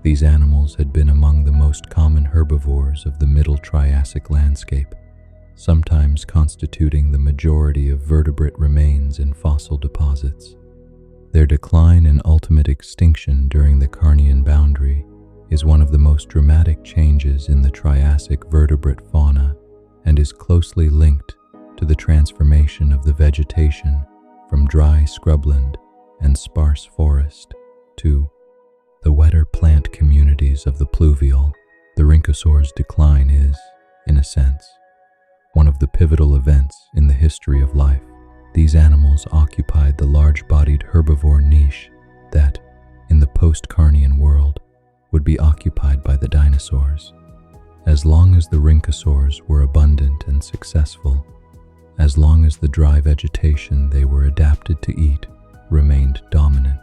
These animals had been among the most common herbivores of the Middle Triassic landscape, sometimes constituting the majority of vertebrate remains in fossil deposits. Their decline and ultimate extinction during the Carnian boundary is one of the most dramatic changes in the Triassic vertebrate fauna and is closely linked to the transformation of the vegetation from dry scrubland and sparse forest to the wetter plant communities of the pluvial. The rhynchosaur's decline is, in a sense, one of the pivotal events in the history of life. These animals occupied the large-bodied herbivore niche that, in the post-Carnian world, would be occupied by the dinosaurs. As long as the rhynchosaurs were abundant and successful, as long as the dry vegetation they were adapted to eat remained dominant,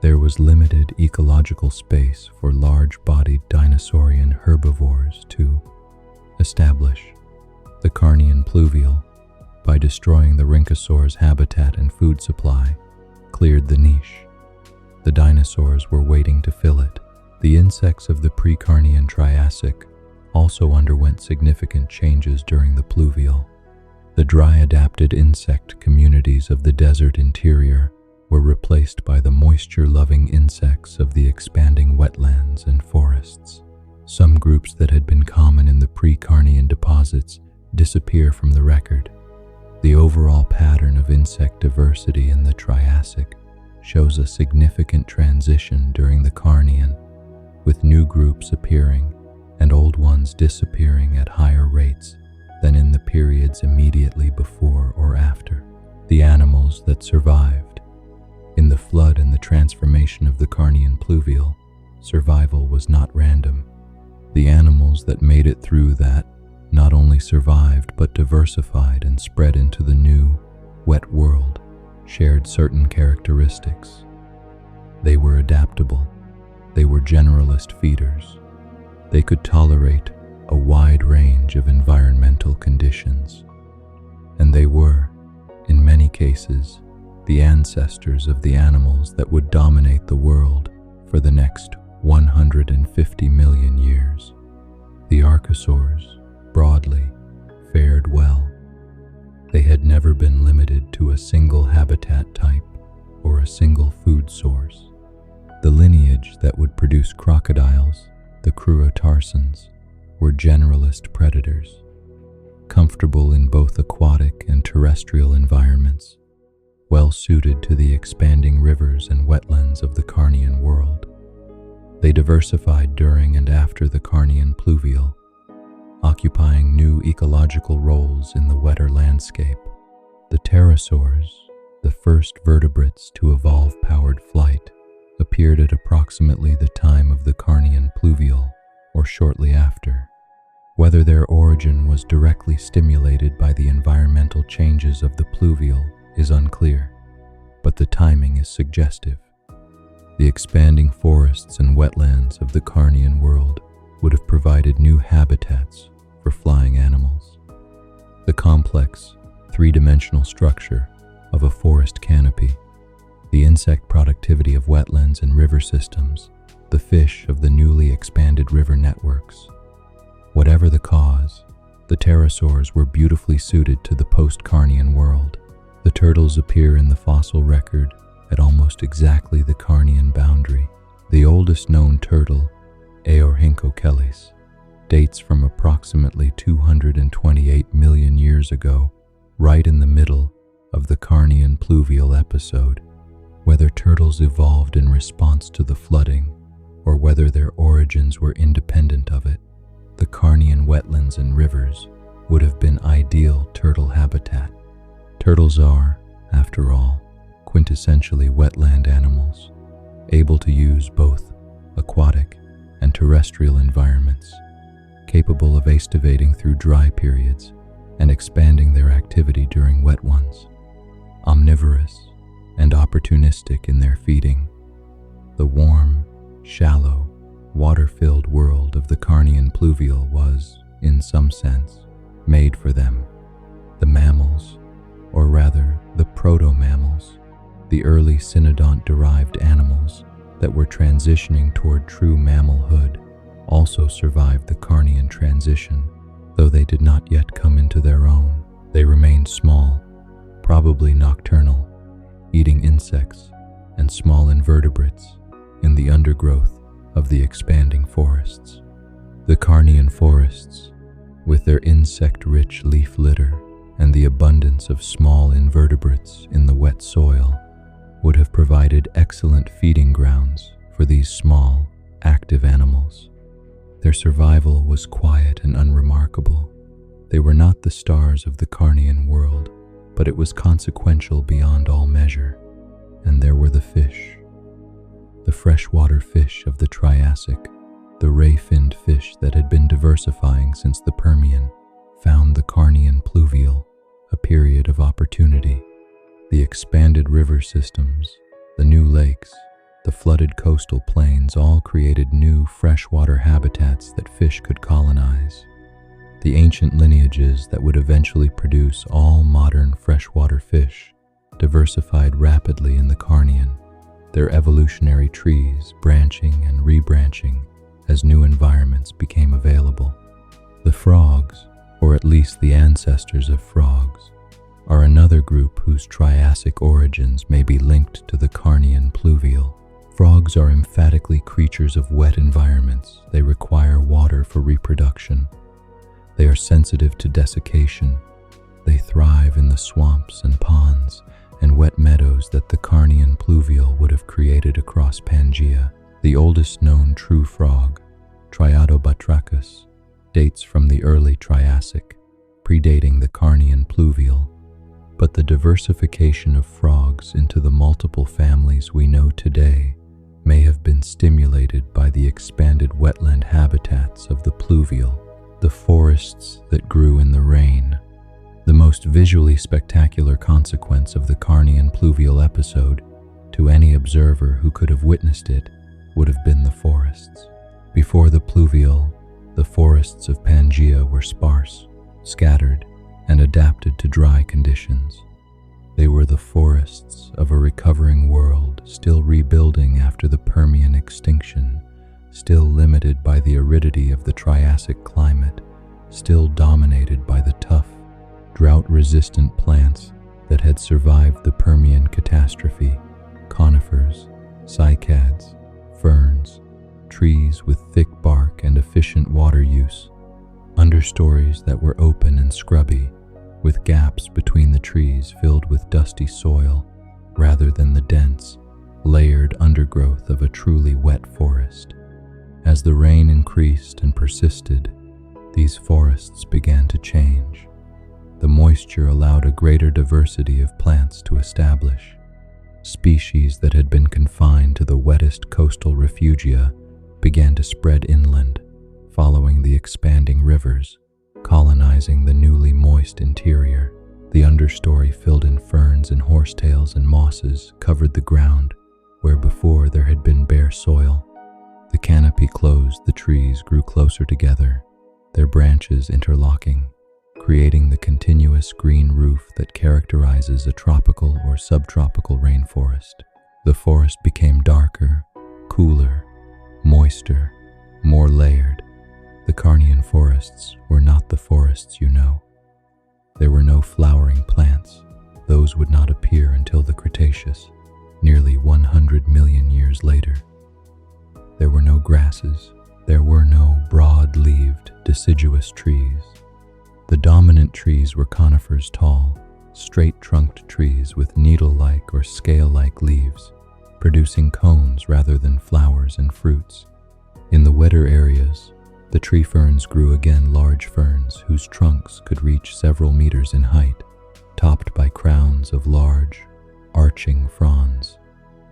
there was limited ecological space for large-bodied dinosaurian herbivores to establish. The Carnian Pluvial, by destroying the rhynchosaur's habitat and food supply, cleared the niche. The dinosaurs were waiting to fill it. The insects of the pre-Carnian Triassic also underwent significant changes during the pluvial. The dry-adapted insect communities of the desert interior were replaced by the moisture-loving insects of the expanding wetlands and forests. Some groups that had been common in the pre-Carnian deposits disappear from the record. The overall pattern of insect diversity in the Triassic shows a significant transition during the Carnian, with new groups appearing and old ones disappearing at higher rates than in the periods immediately before or after. The animals that survived. In the flood and the transformation of the Carnian Pluvial, survival was not random. The animals that made it through that not only survived but diversified and spread into the new, wet world, shared certain characteristics. They were adaptable. They were generalist feeders. They could tolerate a wide range of environmental conditions. And they were, in many cases, the ancestors of the animals that would dominate the world for the next 150 million years. The archosaurs, broadly, fared well. They had never been limited to a single habitat type or a single food source. The lineage that would produce crocodiles, the crurotarsans, were generalist predators, comfortable in both aquatic and terrestrial environments, well suited to the expanding rivers and wetlands of the Carnian world. They diversified during and after the Carnian Pluvial, occupying new ecological roles in the wetter landscape. The pterosaurs, the first vertebrates to evolve powered flight, appeared at approximately the time of the Carnian Pluvial, or shortly after. Whether their origin was directly stimulated by the environmental changes of the pluvial is unclear, but the timing is suggestive. The expanding forests and wetlands of the Carnian world would have provided new habitats for flying animals. The complex, three-dimensional structure of a forest canopy, the insect productivity of wetlands and river systems, the fish of the newly expanded river networks. Whatever the cause, the pterosaurs were beautifully suited to the post-Carnian world. The turtles appear in the fossil record at almost exactly the Carnian boundary. The oldest known turtle, Eorhynchocheles, dates from approximately 228 million years ago, right in the middle of the Carnian Pluvial episode. Whether turtles evolved in response to the flooding, or whether their origins were independent of it, the Carnian wetlands and rivers would have been ideal turtle habitat. Turtles are, after all, quintessentially wetland animals, able to use both aquatic and terrestrial environments, capable of aestivating through dry periods and expanding their activity during wet ones, omnivorous and opportunistic in their feeding. The warm, shallow, water-filled world of the Carnian Pluvial was, in some sense, made for them. The mammals, or rather the proto-mammals, the early cynodont-derived animals that were transitioning toward true mammalhood, also survived the Carnian transition, though they did not yet come into their own. They remained small, probably nocturnal, eating insects and small invertebrates in the undergrowth of the expanding forests. The Carnian forests, with their insect-rich leaf litter and the abundance of small invertebrates in the wet soil, would have provided excellent feeding grounds for these small, active animals. Their survival was quiet and unremarkable. They were not the stars of the Carnian world, but it was consequential beyond all measure. And there were the fish. The freshwater fish of the Triassic, the ray-finned fish that had been diversifying since the Permian, found the Carnian Pluvial a period of opportunity. The expanded river systems, the new lakes, the flooded coastal plains all created new freshwater habitats that fish could colonize. The ancient lineages that would eventually produce all modern freshwater fish diversified rapidly in the Carnian, their evolutionary trees branching and rebranching as new environments became available. The frogs, or at least the ancestors of frogs, are another group whose Triassic origins may be linked to the Carnian Pluvial. Frogs are emphatically creatures of wet environments. They require water for reproduction. They are sensitive to desiccation. They thrive in the swamps and ponds and wet meadows that the Carnian Pluvial would have created across Pangea. The oldest known true frog, Triadobatrachus, dates from the early Triassic, predating the Carnian Pluvial. But the diversification of frogs into the multiple families we know today may have been stimulated by the expanded wetland habitats of the pluvial, the forests that grew in the rain. The most visually spectacular consequence of the Carnian Pluvial episode, to any observer who could have witnessed it, would have been the forests. Before the pluvial, the forests of Pangea were sparse, scattered, and adapted to dry conditions. They were the forests of a recovering world, still rebuilding after the Permian extinction, still limited by the aridity of the Triassic climate, still dominated by the tough, drought-resistant plants that had survived the Permian catastrophe: conifers, cycads, ferns, trees with thick bark and efficient water use, understories that were open and scrubby, with gaps between the trees filled with dusty soil rather than the dense, layered undergrowth of a truly wet forest. As the rain increased and persisted, these forests began to change. The moisture allowed a greater diversity of plants to establish. Species that had been confined to the wettest coastal refugia began to spread inland, following the expanding rivers, colonizing the newly moist interior. The understory, filled in ferns and horsetails and mosses, covered the ground where before there had been bare soil. The canopy closed, the trees grew closer together, their branches interlocking, creating the continuous green roof that characterizes a tropical or subtropical rainforest. The forest became darker, cooler, moister, more layered. The Carnian forests were not the forests you know. There were no flowering plants. Those would not appear until the Cretaceous, nearly 100 million years later. There were no grasses. There were no broad-leaved, deciduous trees. The dominant trees were conifers, tall, straight-trunked trees with needle-like or scale-like leaves, producing cones rather than flowers and fruits. In the wetter areas, the tree ferns grew again, large ferns whose trunks could reach several meters in height, topped by crowns of large, arching fronds.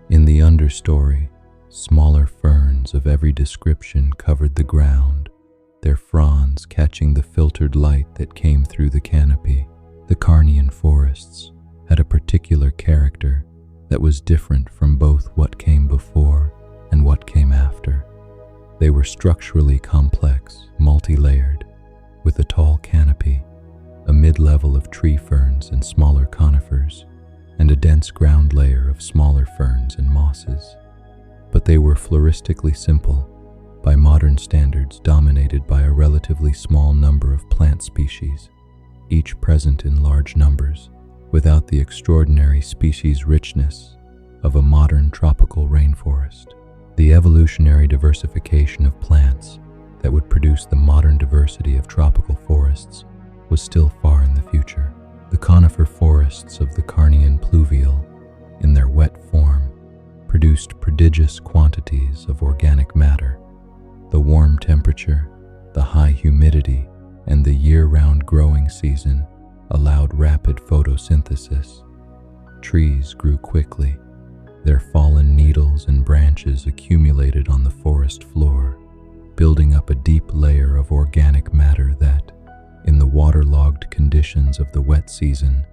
In the understory, smaller ferns of every description covered the ground, their fronds catching the filtered light that came through the canopy. The Carnian forests had a particular character that was different from both what came before and what came after. They were structurally complex, multi-layered, with a tall canopy, a mid-level of tree ferns and smaller conifers, and a dense ground layer of smaller ferns and mosses. But they were floristically simple, by modern standards dominated by a relatively small number of plant species, each present in large numbers, without the extraordinary species richness of a modern tropical rainforest. The evolutionary diversification of plants that would produce the modern diversity of tropical forests was still far in the future. The conifer forests of the Carnian Pluvial, in their wet form, produced prodigious quantities of organic matter. The warm temperature, the high humidity, and the year-round growing season allowed rapid photosynthesis. Trees grew quickly. Their fallen needles and branches accumulated on the forest floor, building up a deep layer of organic matter that, in the waterlogged conditions of the wet season,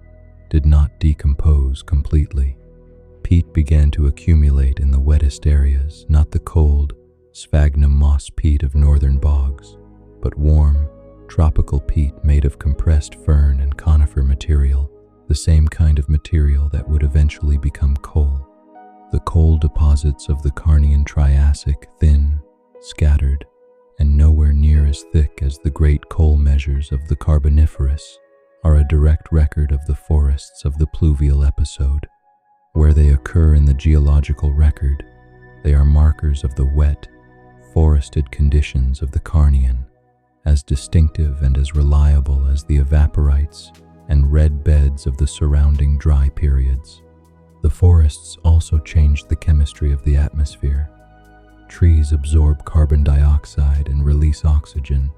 did not decompose completely. Peat began to accumulate in the wettest areas, not the cold, sphagnum moss peat of northern bogs, but warm, tropical peat made of compressed fern and conifer material, the same kind of material that would eventually become coal. The coal deposits of the Carnian Triassic, thin, scattered, and nowhere near as thick as the great coal measures of the Carboniferous, are a direct record of the forests of the pluvial episode. Where they occur in the geological record, they are markers of the wet, forested conditions of the Carnian, as distinctive and as reliable as the evaporites and red beds of the surrounding dry periods. The forests also changed the chemistry of the atmosphere. Trees absorb carbon dioxide and release oxygen.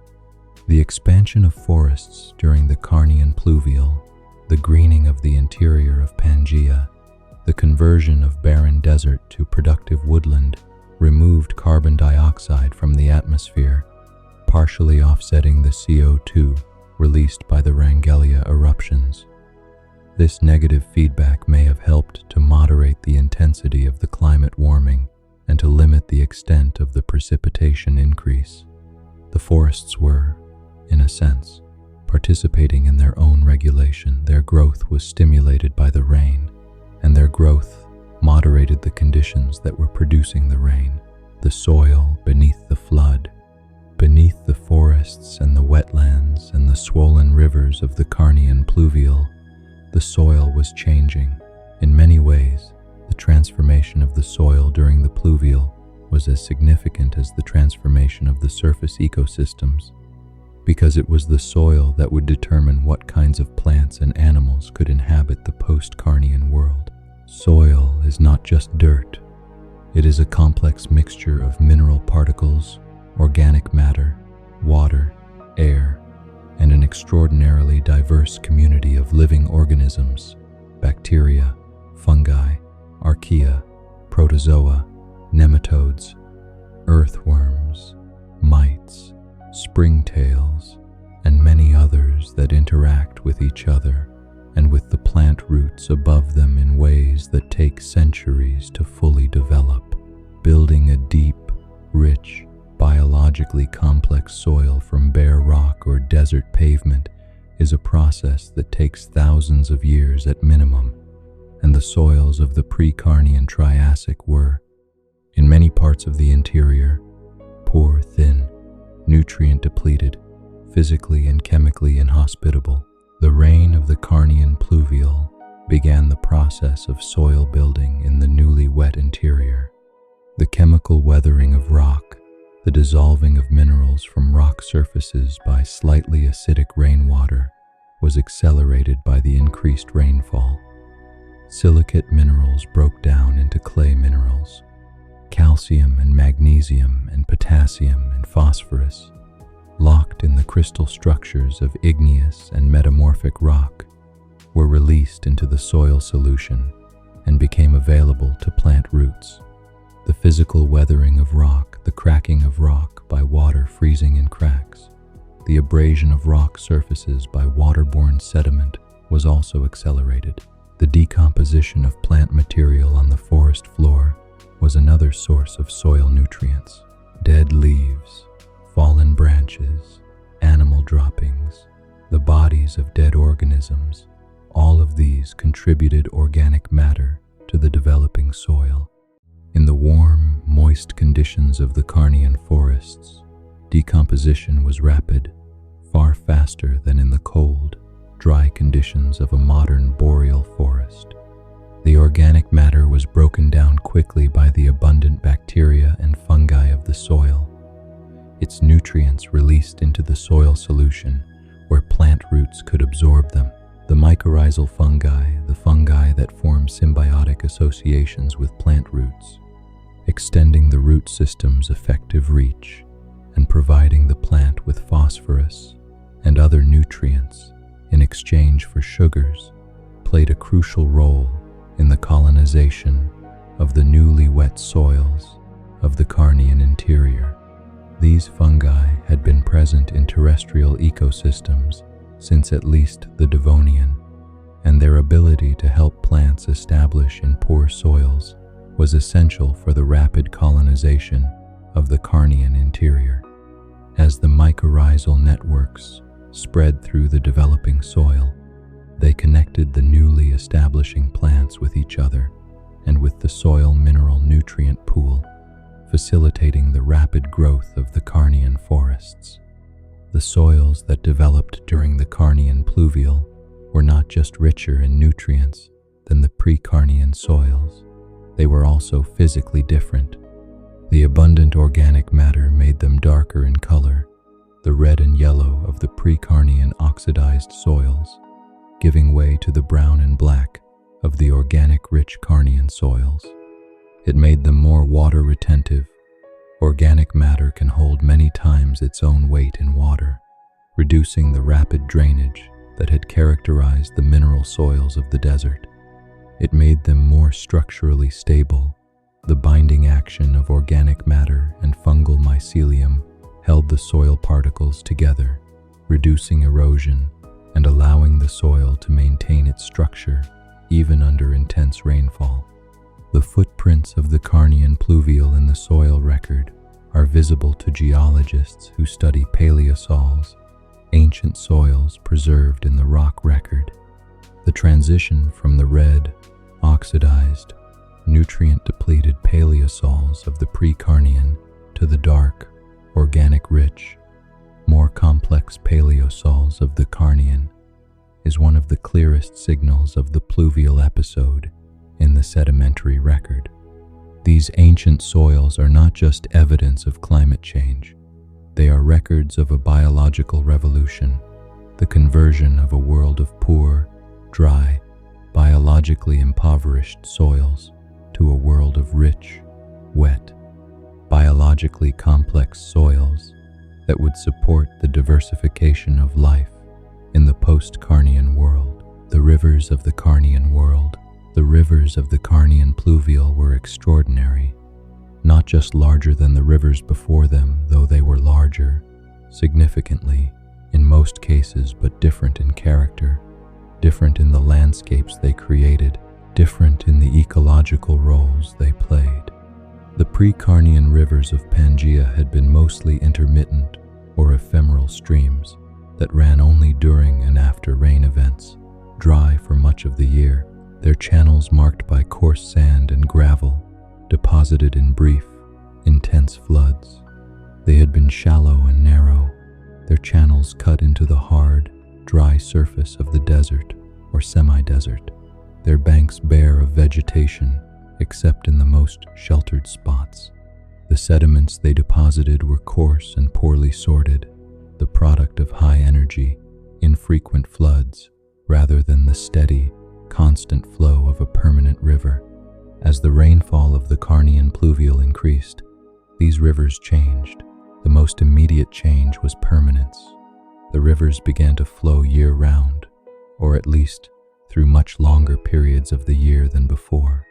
The expansion of forests during the Carnian Pluvial, the greening of the interior of Pangea, the conversion of barren desert to productive woodland removed carbon dioxide from the atmosphere, partially offsetting the CO2 released by the Wrangellia eruptions. This negative feedback may have helped to moderate the intensity of the climate warming and to limit the extent of the precipitation increase. The forests were, in a sense, participating in their own regulation. Their growth was stimulated by the rain, and their growth moderated the conditions that were producing the rain. The soil beneath the flood, beneath the forests and the wetlands and the swollen rivers of the Carnian Pluvial, the soil was changing. In many ways, the transformation of the soil during the pluvial was was as significant as the transformation of the surface ecosystems, because it was the soil that would determine what kinds of plants and animals could inhabit the post-Carnian world. Soil is not just dirt. It is a complex mixture of mineral particles, organic matter, water, air, and an extraordinarily diverse community of living organisms: bacteria, fungi, archaea, protozoa, nematodes, earthworms, mites, springtails, and many others that interact with each other and with the plant roots above them in ways that take centuries to fully develop. Building a deep, rich, biologically complex soil from bare rock or desert pavement is a process that takes thousands of years at minimum, and the soils of the pre-Carnian Triassic were, in many parts of the interior, poor, thin, nutrient-depleted, physically and chemically inhospitable. The reign of the Carnian Pluvial began the process of soil building in the newly wet interior. The chemical weathering of rock, the dissolving of minerals from rock surfaces by slightly acidic rainwater, was accelerated by the increased rainfall. Silicate minerals broke down into clay minerals. Calcium and magnesium and potassium and phosphorus, locked in the crystal structures of igneous and metamorphic rock, were released into the soil solution and became available to plant roots. The physical weathering of rock, the cracking of rock by water freezing in cracks, the abrasion of rock surfaces by waterborne sediment was also accelerated. The decomposition of plant material on the forest floor was another source of soil nutrients. Dead leaves, fallen branches, animal droppings, the bodies of dead organisms, all of these contributed organic matter to the developing soil. In the warm, moist conditions of the Carnian forests, decomposition was rapid, far faster than in the cold, dry conditions of a modern boreal forest. The organic matter was broken down quickly by the abundant bacteria and fungi of the soil, its nutrients released into the soil solution where plant roots could absorb them. The mycorrhizal fungi, the fungi that form symbiotic associations with plant roots, extending the root system's effective reach and providing the plant with phosphorus and other nutrients in exchange for sugars, played a crucial role in the colonization of the newly wet soils of the Carnian interior. These fungi had been present in terrestrial ecosystems since at least the Devonian, and their ability to help plants establish in poor soils was essential for the rapid colonization of the Carnian interior. As the mycorrhizal networks spread through the developing soil, they connected the newly establishing plants with each other and with the soil mineral nutrient pool, facilitating the rapid growth of the Carnian forests. The soils that developed during the Carnian Pluvial were not just richer in nutrients than the pre-Carnian soils, they were also physically different. The abundant organic matter made them darker in color, the red and yellow of the pre-Carnian oxidized soils, giving way to the brown and black of the organic-rich Carnian soils. It made them more water-retentive. Organic matter can hold many times its own weight in water, reducing the rapid drainage that had characterized the mineral soils of the desert. It made them more structurally stable. The binding action of organic matter and fungal mycelium held the soil particles together, reducing erosion and allowing the soil to maintain its structure even under intense rainfall. The footprints of the Carnian Pluvial in the soil record are visible to geologists who study paleosols, ancient soils preserved in the rock record. The transition from the red, oxidized, nutrient-depleted paleosols of the pre-Carnian to the dark, organic-rich, more complex paleosols of the Carnian is one of the clearest signals of the pluvial episode in the sedimentary record. These ancient soils are not just evidence of climate change. They are records of a biological revolution, the conversion of a world of poor, dry, biologically impoverished soils to a world of rich, wet, biologically complex soils that would support the diversification of life in the post-Carnian world. The rivers of the Carnian world, the rivers of the Carnian Pluvial were extraordinary, not just larger than the rivers before them, though they were larger, significantly, in most cases, but different in character, different in the landscapes they created, different in the ecological roles they played. The pre-Carnian rivers of Pangea had been mostly intermittent or ephemeral streams that ran only during and after rain events, dry for much of the year, their channels marked by coarse sand and gravel, deposited in brief, intense floods. They had been shallow and narrow, their channels cut into the hard, dry surface of the desert or semi-desert, their banks bare of vegetation except in the most sheltered spots. The sediments they deposited were coarse and poorly sorted, the product of high-energy, infrequent floods rather than the steady, constant flow of a permanent river. As the rainfall of the Carnian Pluvial increased, these rivers changed. The most immediate change was permanence. The rivers began to flow year-round, or at least through much longer periods of the year than before.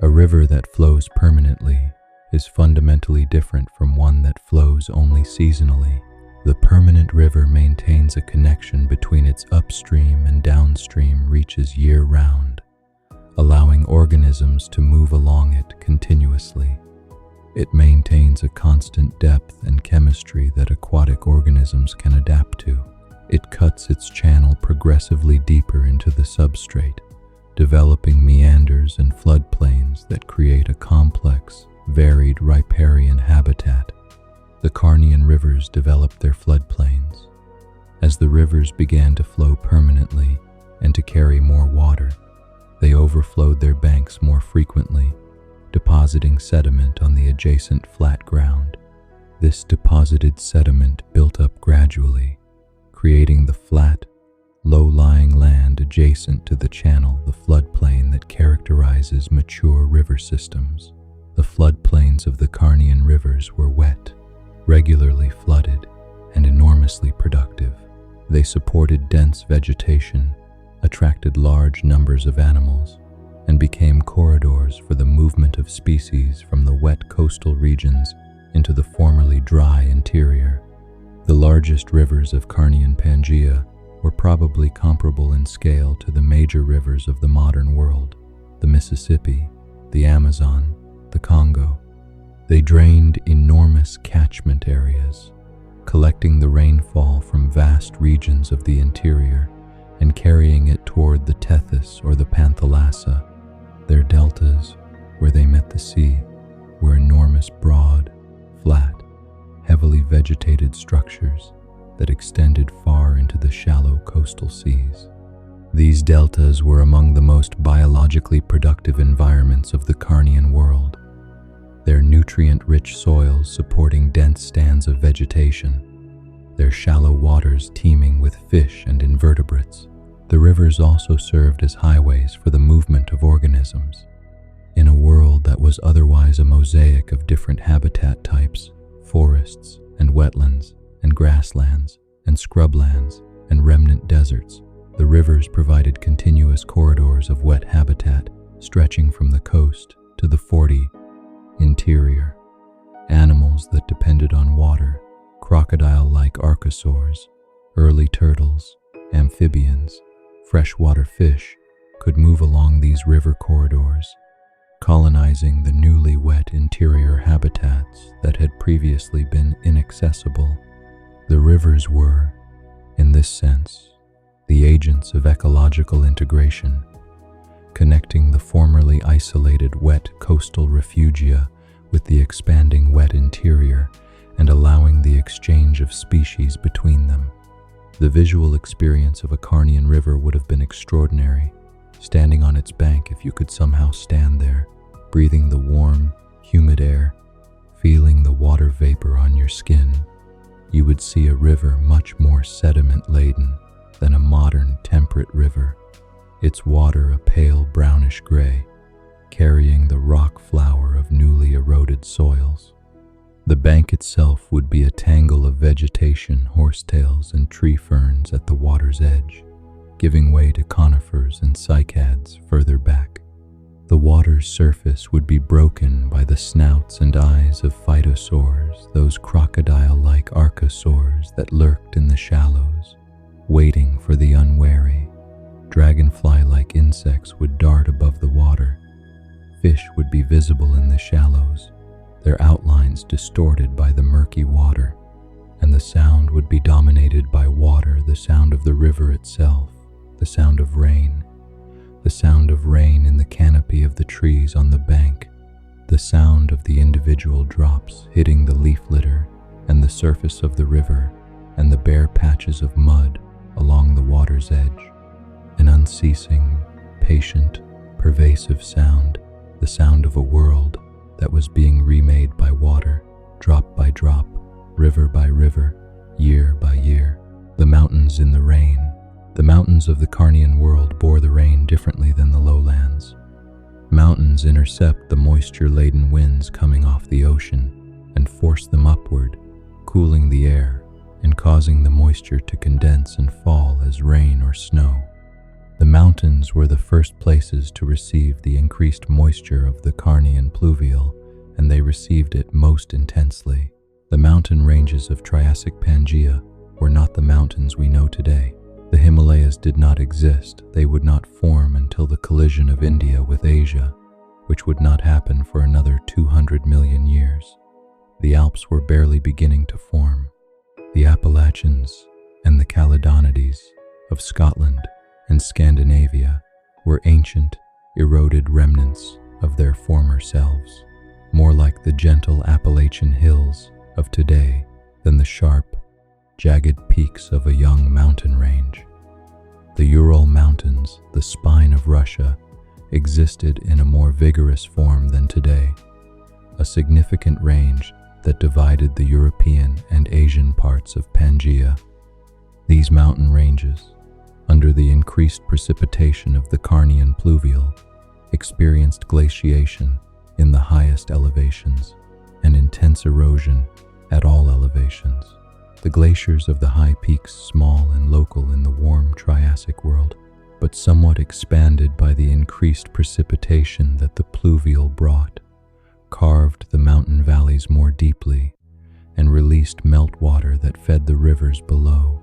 A river that flows permanently is fundamentally different from one that flows only seasonally. The permanent river maintains a connection between its upstream and downstream reaches year-round, allowing organisms to move along it continuously. It maintains a constant depth and chemistry that aquatic organisms can adapt to. It cuts its channel progressively deeper into the substrate, developing meanders and floodplains that create a complex, varied riparian habitat. The Carnian rivers developed their floodplains. As the rivers began to flow permanently and to carry more water, they overflowed their banks more frequently, depositing sediment on the adjacent flat ground. This deposited sediment built up gradually, creating the flat, low-lying land adjacent to the channel, the floodplain that characterizes mature river systems. The floodplains of the Carnian rivers were wet, regularly flooded, and enormously productive. They supported dense vegetation, attracted large numbers of animals, and became corridors for the movement of species from the wet coastal regions into the formerly dry interior. The largest rivers of Carnian Pangea were probably comparable in scale to the major rivers of the modern world, the Mississippi, the Amazon, the Congo. They drained enormous catchment areas, collecting the rainfall from vast regions of the interior and carrying it toward the Tethys or the Panthalassa. Their deltas, where they met the sea, were enormous, broad, flat, heavily vegetated structures that extended far into the shallow coastal seas. These deltas were among the most biologically productive environments of the Carnian world, their nutrient-rich soils supporting dense stands of vegetation, their shallow waters teeming with fish and invertebrates. The rivers also served as highways for the movement of organisms. In a world that was otherwise a mosaic of different habitat types, forests and wetlands and grasslands and scrublands and remnant deserts, the rivers provided continuous corridors of wet habitat stretching from the coast to the 40 interior. Animals that depended on water, crocodile-like archosaurs, early turtles, amphibians, freshwater fish, could move along these river corridors, colonizing the newly wet interior habitats that had previously been inaccessible. The rivers were, in this sense, the agents of ecological integration, connecting the formerly isolated wet coastal refugia with the expanding wet interior and allowing the exchange of species between them. The visual experience of a Carnian river would have been extraordinary. Standing on its bank, if you could somehow stand there, breathing the warm, humid air, feeling the water vapor on your skin, you would see a river much more sediment-laden than a modern temperate river, its water a pale brownish gray, carrying the rock flour of newly eroded soils. The bank itself would be a tangle of vegetation, horsetails, and tree ferns at the water's edge, giving way to conifers and cycads further back. The water's surface would be broken by the snouts and eyes of phytosaurs, those crocodile-like archosaurs that lurked in the shallows, waiting for the unwary. Dragonfly-like insects would dart above the water. Fish would be visible in the shallows, their outlines distorted by the murky water, and the sound would be dominated by water, the sound of the river itself, the sound of rain, the sound of rain in the canopy of the trees on the bank, the sound of the individual drops hitting the leaf litter and the surface of the river and the bare patches of mud along the water's edge. An unceasing, patient, pervasive sound, the sound of a world that was being remade by water, drop by drop, river by river, year by year. The mountains in the rain. The mountains of the Carnian world bore the rain differently than the lowlands. Mountains intercept the moisture-laden winds coming off the ocean and force them upward, cooling the air and causing the moisture to condense and fall as rain or snow. The mountains were the first places to receive the increased moisture of the Carnian Pluvial, and they received it most intensely. The mountain ranges of Triassic Pangea were not the mountains we know today. The Himalayas did not exist. They would not form until the collision of India with Asia, which would not happen for another 200 million years. The Alps were barely beginning to form. The Appalachians and the Caledonides of Scotland and Scandinavia were ancient, eroded remnants of their former selves, more like the gentle Appalachian hills of today than the sharp, jagged peaks of a young mountain range. The Ural Mountains, the spine of Russia, existed in a more vigorous form than today, a significant range that divided the European and Asian parts of Pangea. These mountain ranges, under the increased precipitation of the Carnian Pluvial, experienced glaciation in the highest elevations and intense erosion at all elevations. The glaciers of the high peaks, small and local in the warm Triassic world, but somewhat expanded by the increased precipitation that the pluvial brought, carved the mountain valleys more deeply and released meltwater that fed the rivers below.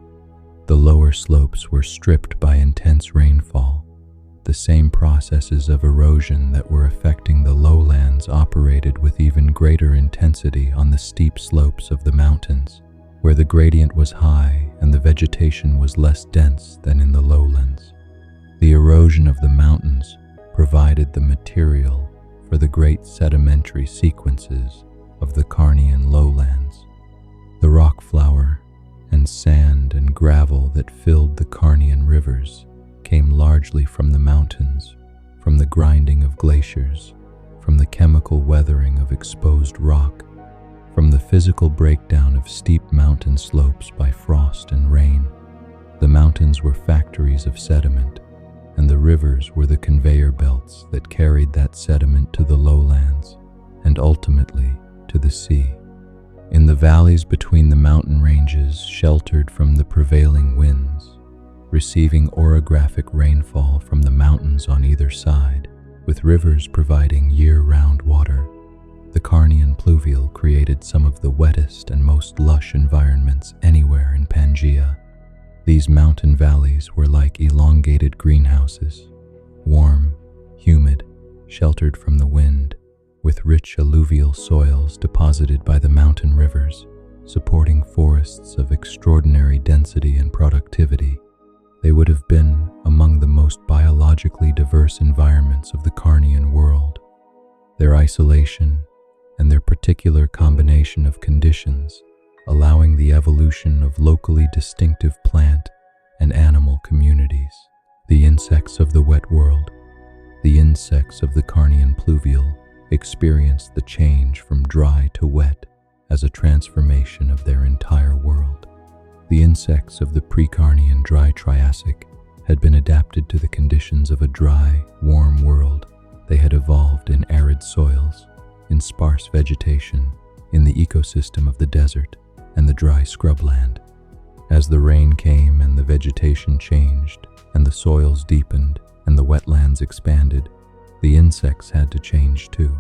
The lower slopes were stripped by intense rainfall. The same processes of erosion that were affecting the lowlands operated with even greater intensity on the steep slopes of the mountains, where the gradient was high and the vegetation was less dense than in the lowlands. The erosion of the mountains provided the material for the great sedimentary sequences of the Carnian lowlands. The rock flour and sand and gravel that filled the Carnian rivers came largely from the mountains, from the grinding of glaciers, from the chemical weathering of exposed rock, from the physical breakdown of steep mountain slopes by frost and rain. The mountains were factories of sediment, and the rivers were the conveyor belts that carried that sediment to the lowlands and ultimately to the sea. In the valleys between the mountain ranges, sheltered from the prevailing winds, receiving orographic rainfall from the mountains on either side, with rivers providing year-round water, the Carnian Pluvial created some of the wettest and most lush environments anywhere in Pangea. These mountain valleys were like elongated greenhouses, warm, humid, sheltered from the wind, with rich alluvial soils deposited by the mountain rivers, supporting forests of extraordinary density and productivity. They would have been among the most biologically diverse environments of the Carnian world. Their isolation and their particular combination of conditions allowing the evolution of locally distinctive plant and animal communities. The insects of the wet world, the insects of the Carnian Pluvial, experienced the change from dry to wet as a transformation of their entire world. The insects of the pre-Carnian dry Triassic had been adapted to the conditions of a dry, warm world. They had evolved in arid soils, in sparse vegetation, in the ecosystem of the desert and the dry scrubland. As the rain came and the vegetation changed, and the soils deepened and the wetlands expanded, the insects had to change too.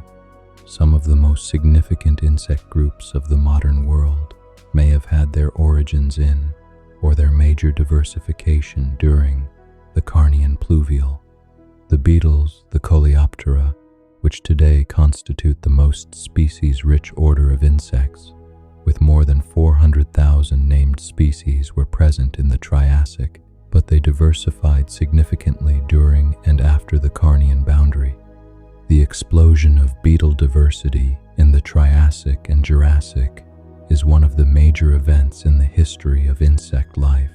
Some of the most significant insect groups of the modern world may have had their origins in, or their major diversification during, the Carnian Pluvial. The beetles, the Coleoptera, which today constitute the most species-rich order of insects, with more than 400,000 named species, were present in the Triassic, but they diversified significantly during and after the Carnian boundary. The explosion of beetle diversity in the Triassic and Jurassic is one of the major events in the history of insect life,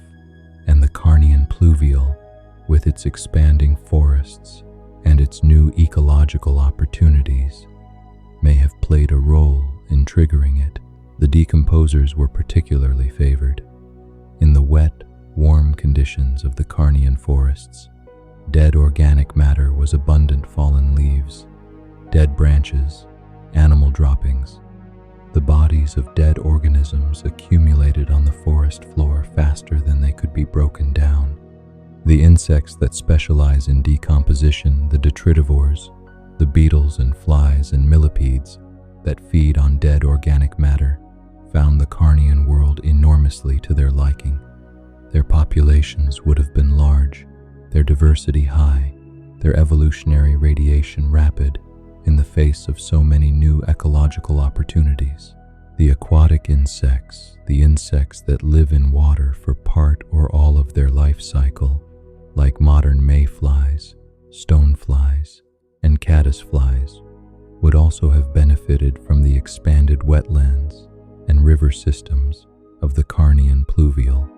and the Carnian Pluvial, with its expanding forests and its new ecological opportunities, may have played a role in triggering it. The decomposers were particularly favored. In the wet, warm conditions of the Carnian forests, dead organic matter was abundant. Fallen leaves, dead branches, animal droppings. The bodies of dead organisms accumulated on the forest floor faster than they could be broken down. The insects that specialize in decomposition, the detritivores, the beetles and flies and millipedes that feed on dead organic matter, found the Carnian world enormously to their liking. Their populations would have been large, their diversity high, their evolutionary radiation rapid, in the face of so many new ecological opportunities. The aquatic insects, the insects that live in water for part or all of their life cycle, like modern mayflies, stoneflies, and caddisflies, would also have benefited from the expanded wetlands and river systems of the Carnian Pluvial.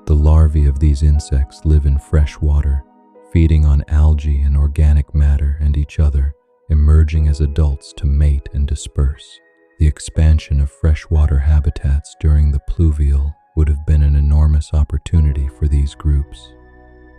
The larvae of these insects live in fresh water, feeding on algae and organic matter and each other, emerging as adults to mate and disperse. The expansion of freshwater habitats during the pluvial would have been an enormous opportunity for these groups,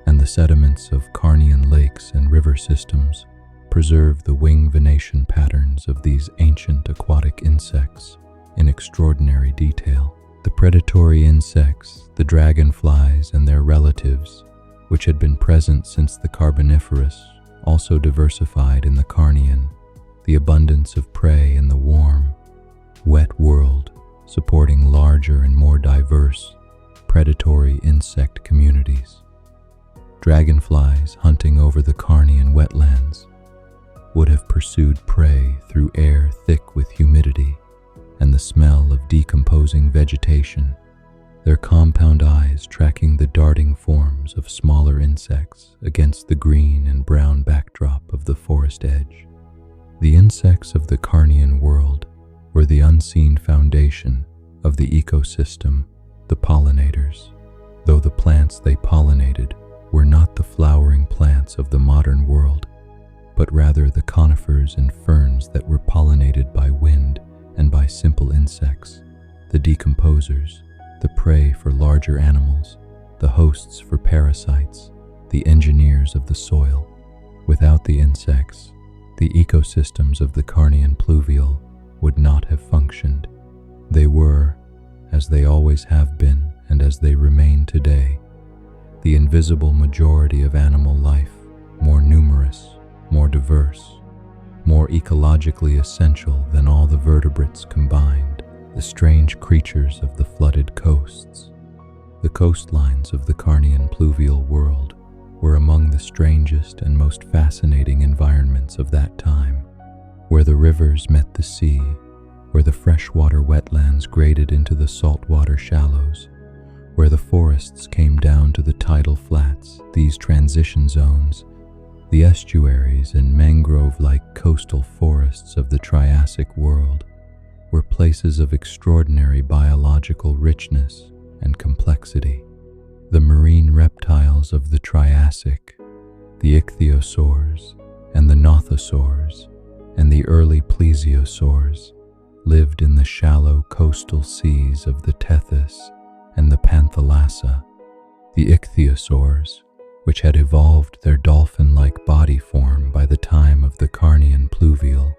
and the sediments of Carnian lakes and river systems preserve the wing venation patterns of these ancient aquatic insects in extraordinary detail. The predatory insects, the dragonflies and their relatives, which had been present since the Carboniferous, also diversified in the Carnian, the abundance of prey in the warm, wet world, supporting larger and more diverse, predatory insect communities. Dragonflies hunting over the Carnian wetlands would have pursued prey through air thick with humidity and the smell of decomposing vegetation, their compound eyes tracking the darting forms of smaller insects against the green and brown backdrop of the forest edge. The insects of the Carnian world were the unseen foundation of the ecosystem, the pollinators, though the plants they pollinated were not the flowering plants of the modern world, but rather the conifers and ferns that were pollinated by wind and by simple insects, the decomposers, the prey for larger animals, the hosts for parasites, the engineers of the soil. Without the insects, the ecosystems of the Carnian Pluvial would not have functioned. They were, as they always have been and as they remain today, the invisible majority of animal life, more numerous, more diverse, more ecologically essential than all the vertebrates combined, the strange creatures of the flooded coasts. The coastlines of the Carnian Pluvial world were among the strangest and most fascinating environments of that time, where the rivers met the sea, where the freshwater wetlands graded into the saltwater shallows, where the forests came down to the tidal flats. These transition zones, the estuaries and mangrove-like coastal forests of the Triassic world, were places of extraordinary biological richness and complexity. The marine reptiles of the Triassic, the ichthyosaurs and the nothosaurs, and the early plesiosaurs lived in the shallow coastal seas of the Tethys and the Panthalassa. The ichthyosaurs, which had evolved their dolphin-like body form by the time of the Carnian Pluvial,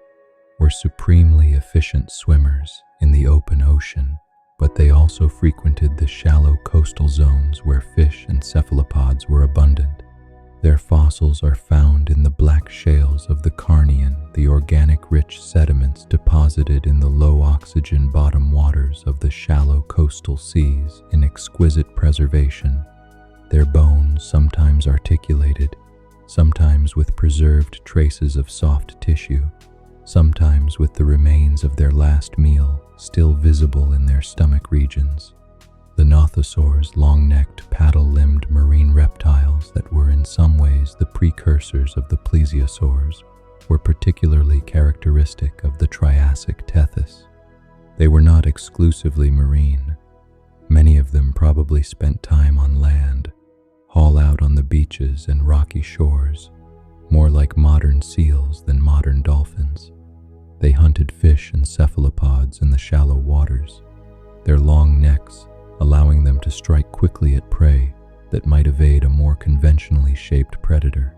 were supremely efficient swimmers in the open ocean, but they also frequented the shallow coastal zones where fish and cephalopods were abundant. Their fossils are found in the black shales of the Carnian, the organic-rich sediments deposited in the low-oxygen bottom waters of the shallow coastal seas in exquisite preservation. Their bones, sometimes articulated, sometimes with preserved traces of soft tissue, sometimes with the remains of their last meal still visible in their stomach regions. The nothosaurs, long-necked, paddle-limbed marine reptiles that were in some ways the precursors of the plesiosaurs, were particularly characteristic of the Triassic Tethys. They were not exclusively marine. Many of them probably spent time on land, haul out on the beaches and rocky shores, more like modern seals than modern dolphins. They hunted fish and cephalopods in the shallow waters, their long necks allowing them to strike quickly at prey that might evade a more conventionally shaped predator.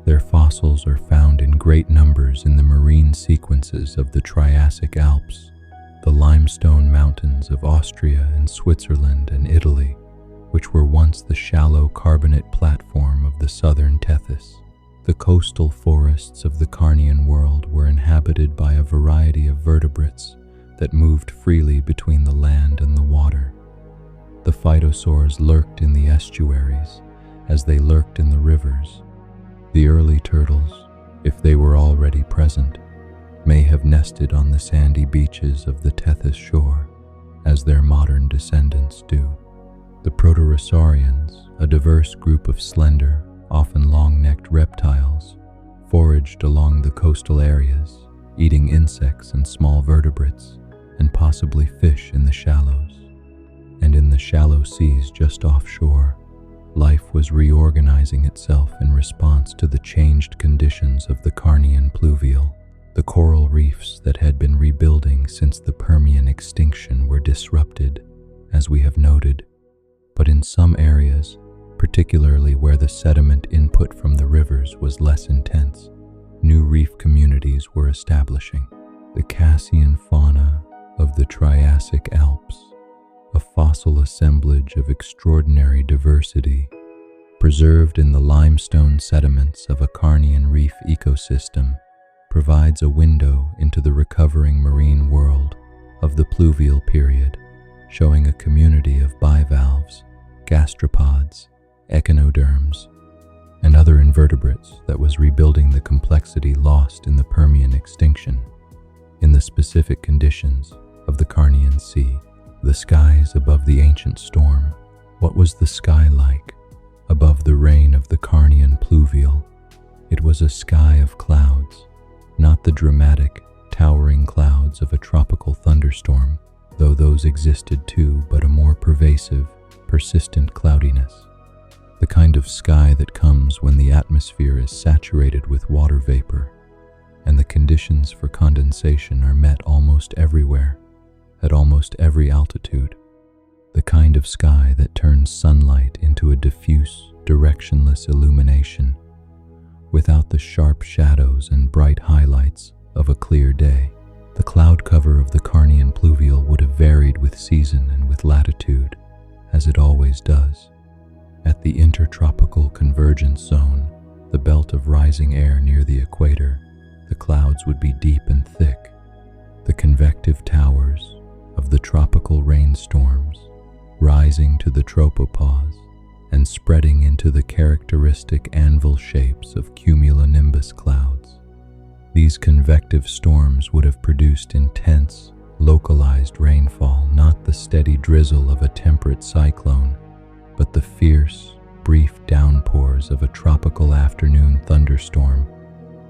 Their fossils are found in great numbers in the marine sequences of the Triassic Alps, the limestone mountains of Austria and Switzerland and Italy, which were once the shallow carbonate platform of the southern Tethys. The coastal forests of the Carnian world were inhabited by a variety of vertebrates that moved freely between the land and the water. The phytosaurs lurked in the estuaries as they lurked in the rivers. The early turtles, if they were already present, may have nested on the sandy beaches of the Tethys shore, as their modern descendants do. The proterosaurians, a diverse group of slender, often long-necked reptiles, foraged along the coastal areas, eating insects and small vertebrates, and possibly fish in the shallows. And in the shallow seas just offshore, life was reorganizing itself in response to the changed conditions of the Carnian Pluvial. The coral reefs that had been rebuilding since the Permian extinction were disrupted, as we have noted, but in some areas, particularly where the sediment input from the rivers was less intense, new reef communities were establishing. The Cassian fauna of the Triassic Alps, a fossil assemblage of extraordinary diversity, preserved in the limestone sediments of a Carnian reef ecosystem, provides a window into the recovering marine world of the pluvial period, showing a community of bivalves, gastropods, echinoderms, and other invertebrates that was rebuilding the complexity lost in the Permian extinction. In the specific conditions of the Carnian Sea, the skies above the ancient storm, what was the sky like above the reign of the Carnian Pluvial? It was a sky of clouds, not the dramatic, towering clouds of a tropical thunderstorm, though those existed too, but a more pervasive, persistent cloudiness. The kind of sky that comes when the atmosphere is saturated with water vapor, and the conditions for condensation are met almost everywhere, at almost every altitude. The kind of sky that turns sunlight into a diffuse, directionless illumination, without the sharp shadows and bright highlights of a clear day. The cloud cover of the Carnian Pluvial would have varied with season and with latitude, as it always does. At the intertropical convergence zone, the belt of rising air near the equator, the clouds would be deep and thick. The convective towers of the tropical rainstorms, rising to the tropopause and spreading into the characteristic anvil shapes of cumulonimbus clouds. These convective storms would have produced intense, localized rainfall, not the steady drizzle of a temperate cyclone, but the fierce, brief downpours of a tropical afternoon thunderstorm,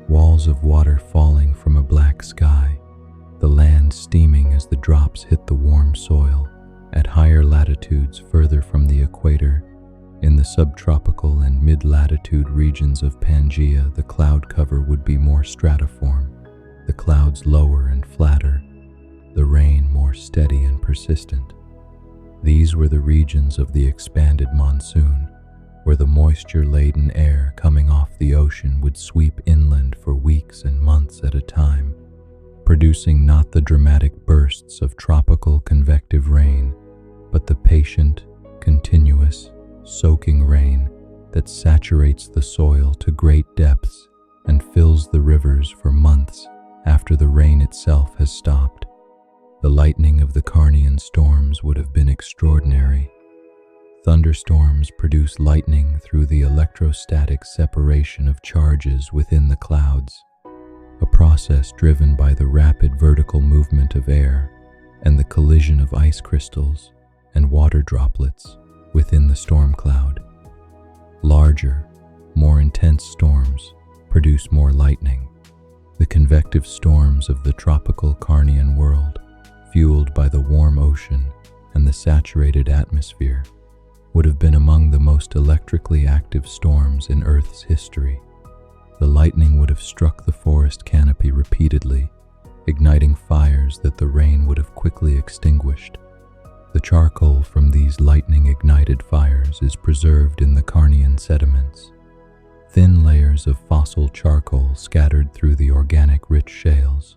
walls of water falling from a black sky, the land steaming as the drops hit the warm soil. At higher latitudes further from the equator, in the subtropical and mid-latitude regions of Pangea, the cloud cover would be more stratiform. clouds lower and flatter, the rain more steady and persistent. These were the regions of the expanded monsoon, where the moisture-laden air coming off the ocean would sweep inland for weeks and months at a time, producing not the dramatic bursts of tropical convective rain, but the patient, continuous, soaking rain that saturates the soil to great depths and fills the rivers for months after the rain itself has stopped. The lightning of the Carnian storms would have been extraordinary. Thunderstorms produce lightning through the electrostatic separation of charges within the clouds, a process driven by the rapid vertical movement of air and the collision of ice crystals and water droplets within the storm cloud. Larger, more intense storms produce more lightning. The convective storms of the tropical Carnian world, fueled by the warm ocean and the saturated atmosphere, would have been among the most electrically active storms in Earth's history. The lightning would have struck the forest canopy repeatedly, igniting fires that the rain would have quickly extinguished. The charcoal from these lightning-ignited fires is preserved in the Carnian sediments. Thin layers of fossil charcoal scattered through the organic-rich shales,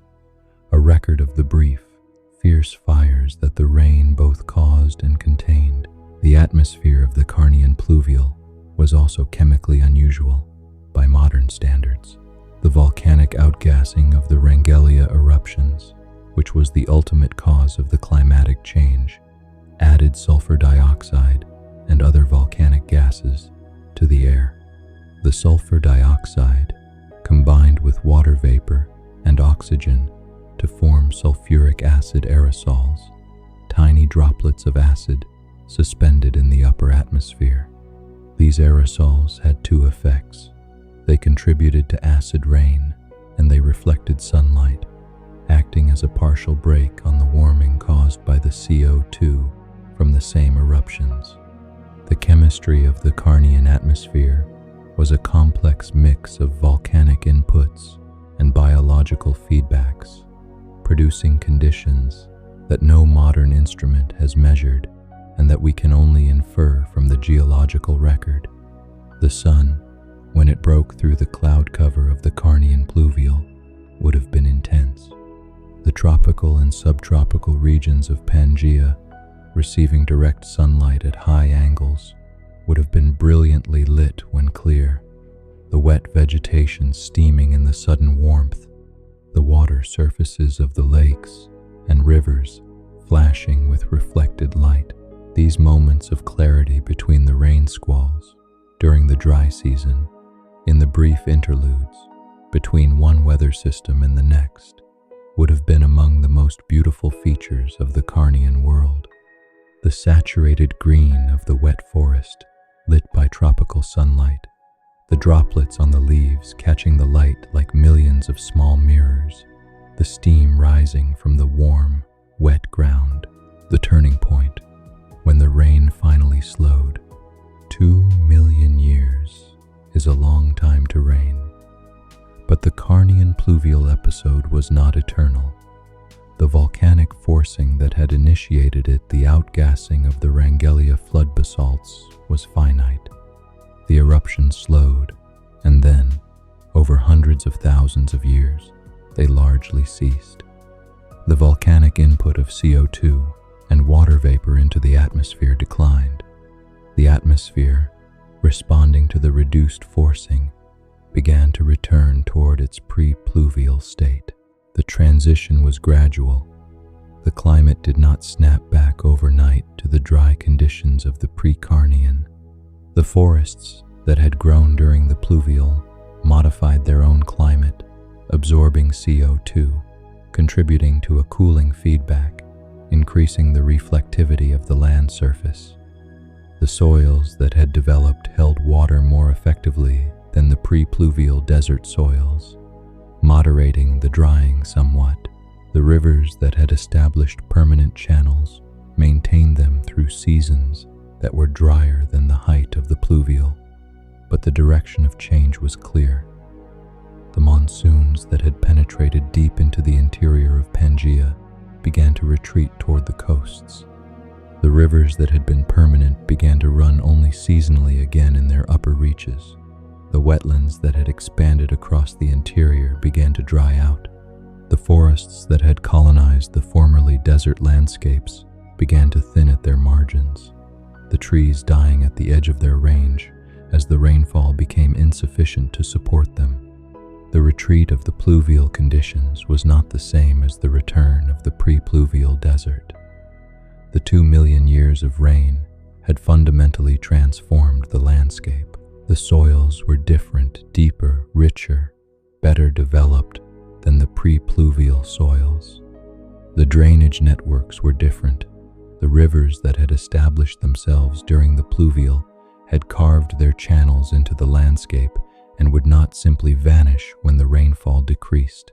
a record of the brief, fierce fires that the rain both caused and contained. The atmosphere of the Carnian Pluvial was also chemically unusual by modern standards. The volcanic outgassing of the Pangea eruptions, which was the ultimate cause of the climatic change, added sulfur dioxide and other volcanic gases to the air. The sulfur dioxide combined with water vapor and oxygen to form sulfuric acid aerosols, tiny droplets of acid suspended in the upper atmosphere. These aerosols had two effects. They contributed to acid rain, and they reflected sunlight, acting as a partial brake on the warming caused by the CO2 from the same eruptions. The chemistry of the Carnian atmosphere was a complex mix of volcanic inputs and biological feedbacks, producing conditions that no modern instrument has measured and that we can only infer from the geological record. The sun, when it broke through the cloud cover of the Carnian Pluvial, would have been intense. The tropical and subtropical regions of Pangea, receiving direct sunlight at high angles, would have been brilliantly lit when clear, the wet vegetation steaming in the sudden warmth, the water surfaces of the lakes and rivers flashing with reflected light. These moments of clarity between the rain squalls during the dry season, in the brief interludes between one weather system and the next, would have been among the most beautiful features of the Carnian world. The saturated green of the wet forest, lit by tropical sunlight, the droplets on the leaves catching the light like millions of small mirrors, the steam rising from the warm, wet ground, the turning point, when the rain finally slowed. 2 million years is a long time to rain. But the Carnian Pluvial episode was not eternal. The volcanic forcing that had initiated it, the outgassing of the Pangea flood basalts, was finite. The eruption slowed, and then, over hundreds of thousands of years, they largely ceased. The volcanic input of CO2 and water vapor into the atmosphere declined. The atmosphere, responding to the reduced forcing, began to return toward its pre-pluvial state. The transition was gradual. The climate did not snap back overnight to the dry conditions of the pre-Carnian. The forests that had grown during the pluvial modified their own climate, absorbing CO2, contributing to a cooling feedback, increasing the reflectivity of the land surface. The soils that had developed held water more effectively than the pre-pluvial desert soils, moderating the drying somewhat. The rivers that had established permanent channels maintained them through seasons that were drier than the height of the pluvial, but the direction of change was clear. The monsoons that had penetrated deep into began to retreat toward the coasts. The rivers that had been permanent began to run only seasonally again in their upper reaches. The wetlands that had expanded across the interior began to dry out. The forests that had colonized the formerly desert landscapes began to thin at their margins, the trees dying at the edge of their range as the rainfall became insufficient to support them. The retreat of the pluvial conditions was not the same as the return of the pre-pluvial desert. The 2 million years of rain had fundamentally transformed the landscape. The soils were different, deeper, richer, better developed than the pre-pluvial soils. The drainage networks were different. The rivers that had established themselves during the pluvial had carved their channels into the landscape and would not simply vanish when the rainfall decreased.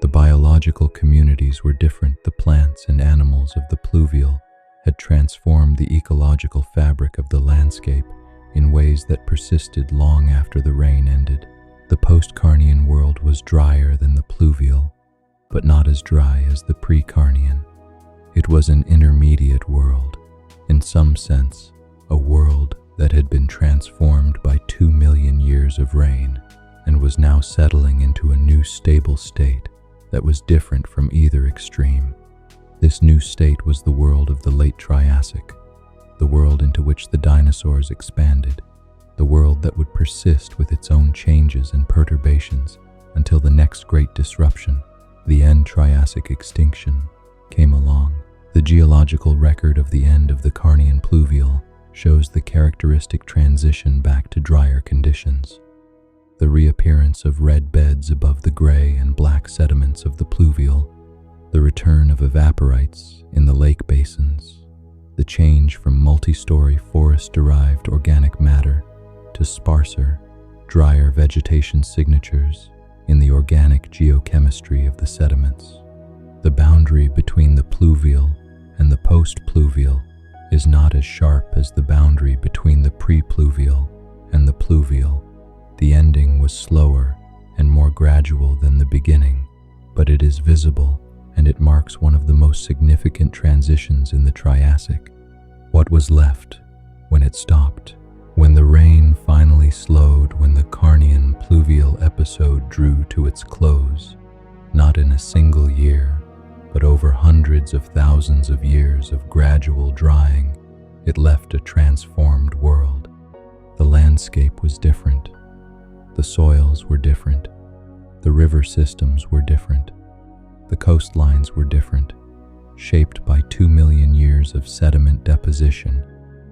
The biological communities were different. The plants and animals of the pluvial had transformed the ecological fabric of the landscape in ways that persisted long after the rain ended. The post-Carnian world was drier than the pluvial, but not as dry as the pre-Carnian. It was an intermediate world, in some sense, a world that had been transformed by 2 million years of rain and was now settling into a new stable state that was different from either extreme. This new state was the world of the late Triassic, the world into which the dinosaurs expanded, the world that would persist with its own changes and perturbations until the next great disruption, the end Triassic extinction, came along. The geological record of the end of the Carnian Pluvial shows the characteristic transition back to drier conditions. The reappearance of red beds above the gray and black sediments of the pluvial, the return of evaporites in the lake basins, the change from multi-story forest-derived organic matter to sparser, drier vegetation signatures in the organic geochemistry of the sediments. The boundary between the pluvial and the post-pluvial is not as sharp as the boundary between the pre-pluvial and the pluvial. The ending was slower and more gradual than the beginning, but it is visible and it marks one of the most significant transitions in the Triassic. What was left when it stopped? When the rain finally slowed, when the Carnian Pluvial episode drew to its close, not in a single year, but over hundreds of thousands of years of gradual drying, it left a transformed world. The landscape was different. The soils were different. The river systems were different. The coastlines were different, shaped by 2 million years of sediment deposition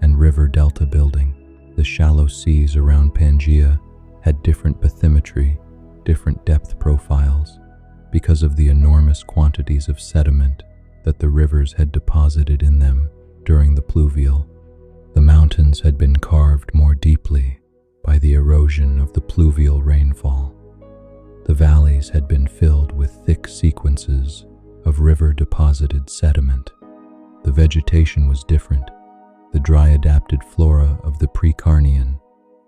and river delta building. The shallow seas around Pangea had different bathymetry, different depth profiles, because of the enormous quantities of sediment that the rivers had deposited in them during the pluvial. The mountains had been carved more deeply by the erosion of the pluvial rainfall. The valleys had been filled with thick sequences of river-deposited sediment. The vegetation was different. The dry-adapted flora of the pre-Carnian,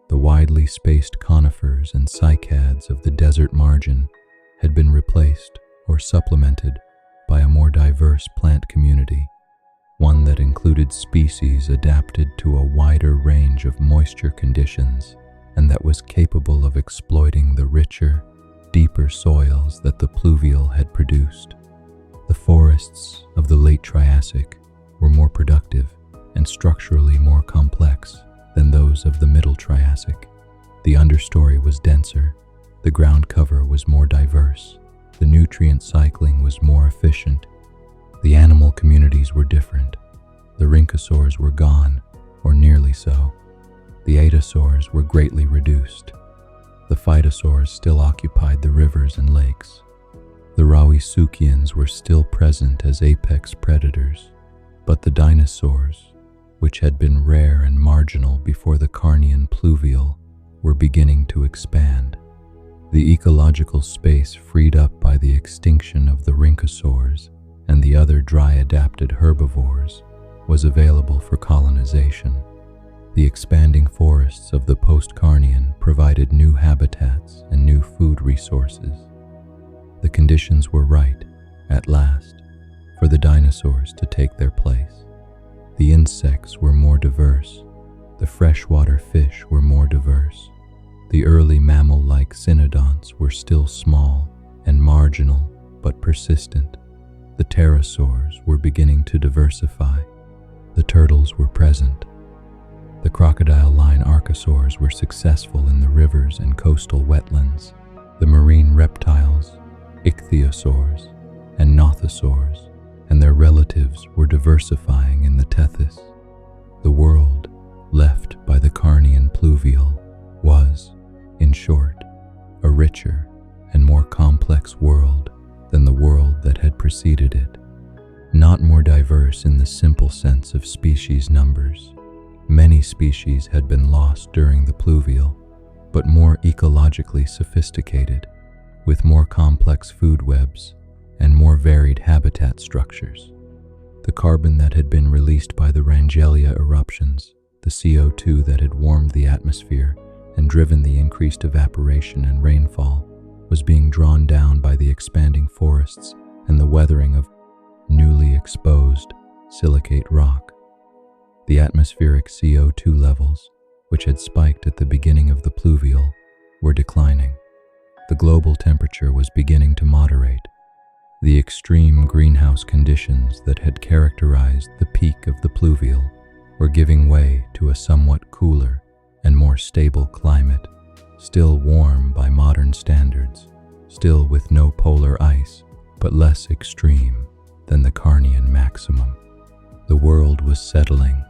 the widely spaced conifers and cycads of the desert margin had been replaced or supplemented by a more diverse plant community, one that included species adapted to a wider range of moisture conditions and that was capable of exploiting the richer, deeper soils that the pluvial had produced. The forests of the late Triassic were more productive and structurally more complex than those of the middle Triassic. The understory was denser, the ground cover was more diverse, the nutrient cycling was more efficient. The animal communities were different. The rhynchosaurs were gone, or nearly so. The atosaurs were greatly reduced. The phytosaurs still occupied the rivers and lakes. The Rauisuchians were still present as apex predators, but the dinosaurs, which had been rare and marginal before the Carnian Pluvial, were beginning to expand. The ecological space freed up by the extinction of the rhynchosaurs and the other dry-adapted herbivores was available for colonization. The expanding forests of the post-Carnian provided new habitats and new food resources. The conditions were right, at last, for the dinosaurs to take their place. The insects were more diverse. The freshwater fish were more diverse. The early mammal-like cynodonts were still small and marginal but persistent. The pterosaurs were beginning to diversify. The turtles were present. The crocodile-line archosaurs were successful in the rivers and coastal wetlands. The marine reptiles, ichthyosaurs and nothosaurs, and their relatives were diversifying in the tethys. The world left by the Carnian Pluvial was, in short, a richer and more complex world than the world that had preceded it. Not more diverse in the simple sense of species numbers. Many species had been lost during the pluvial, but more ecologically sophisticated, with more complex food webs and more varied habitat structures. The carbon that had been released by the Rangelia eruptions, the CO2 that had warmed the atmosphere and driven the increased evaporation and rainfall, was being drawn down by the expanding forests and the weathering of newly exposed silicate rock. The atmospheric CO2 levels, which had spiked at the beginning of the pluvial, were declining. The global temperature was beginning to moderate. The extreme greenhouse conditions that had characterized the peak of the pluvial were giving way to a somewhat cooler and more stable climate, still warm by modern standards, still with no polar ice, but less extreme than the Carnian maximum. The world was settling.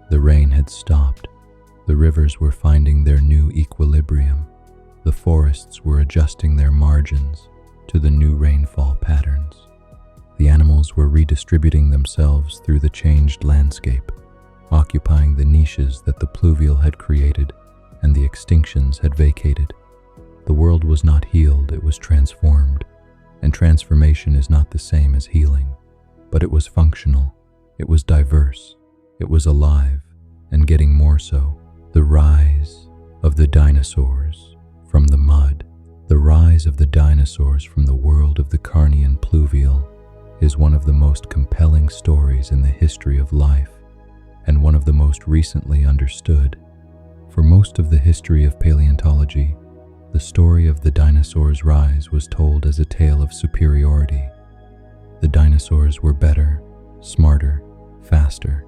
The rain had stopped. The rivers were finding their new equilibrium. The forests were adjusting their margins to the new rainfall patterns. The animals were redistributing themselves through the changed landscape, occupying the niches that the pluvial had created and the extinctions had vacated. The world was not healed, it was transformed. And transformation is not the same as healing, but it was functional, it was diverse, it was alive, and getting more so. The rise of the dinosaurs from the mud. The rise of the dinosaurs from the world of the Carnian Pluvial is one of the most compelling stories in the history of life, and one of the most recently understood. For most of the history of paleontology, the story of the dinosaurs' rise was told as a tale of superiority. The dinosaurs were better, smarter, faster,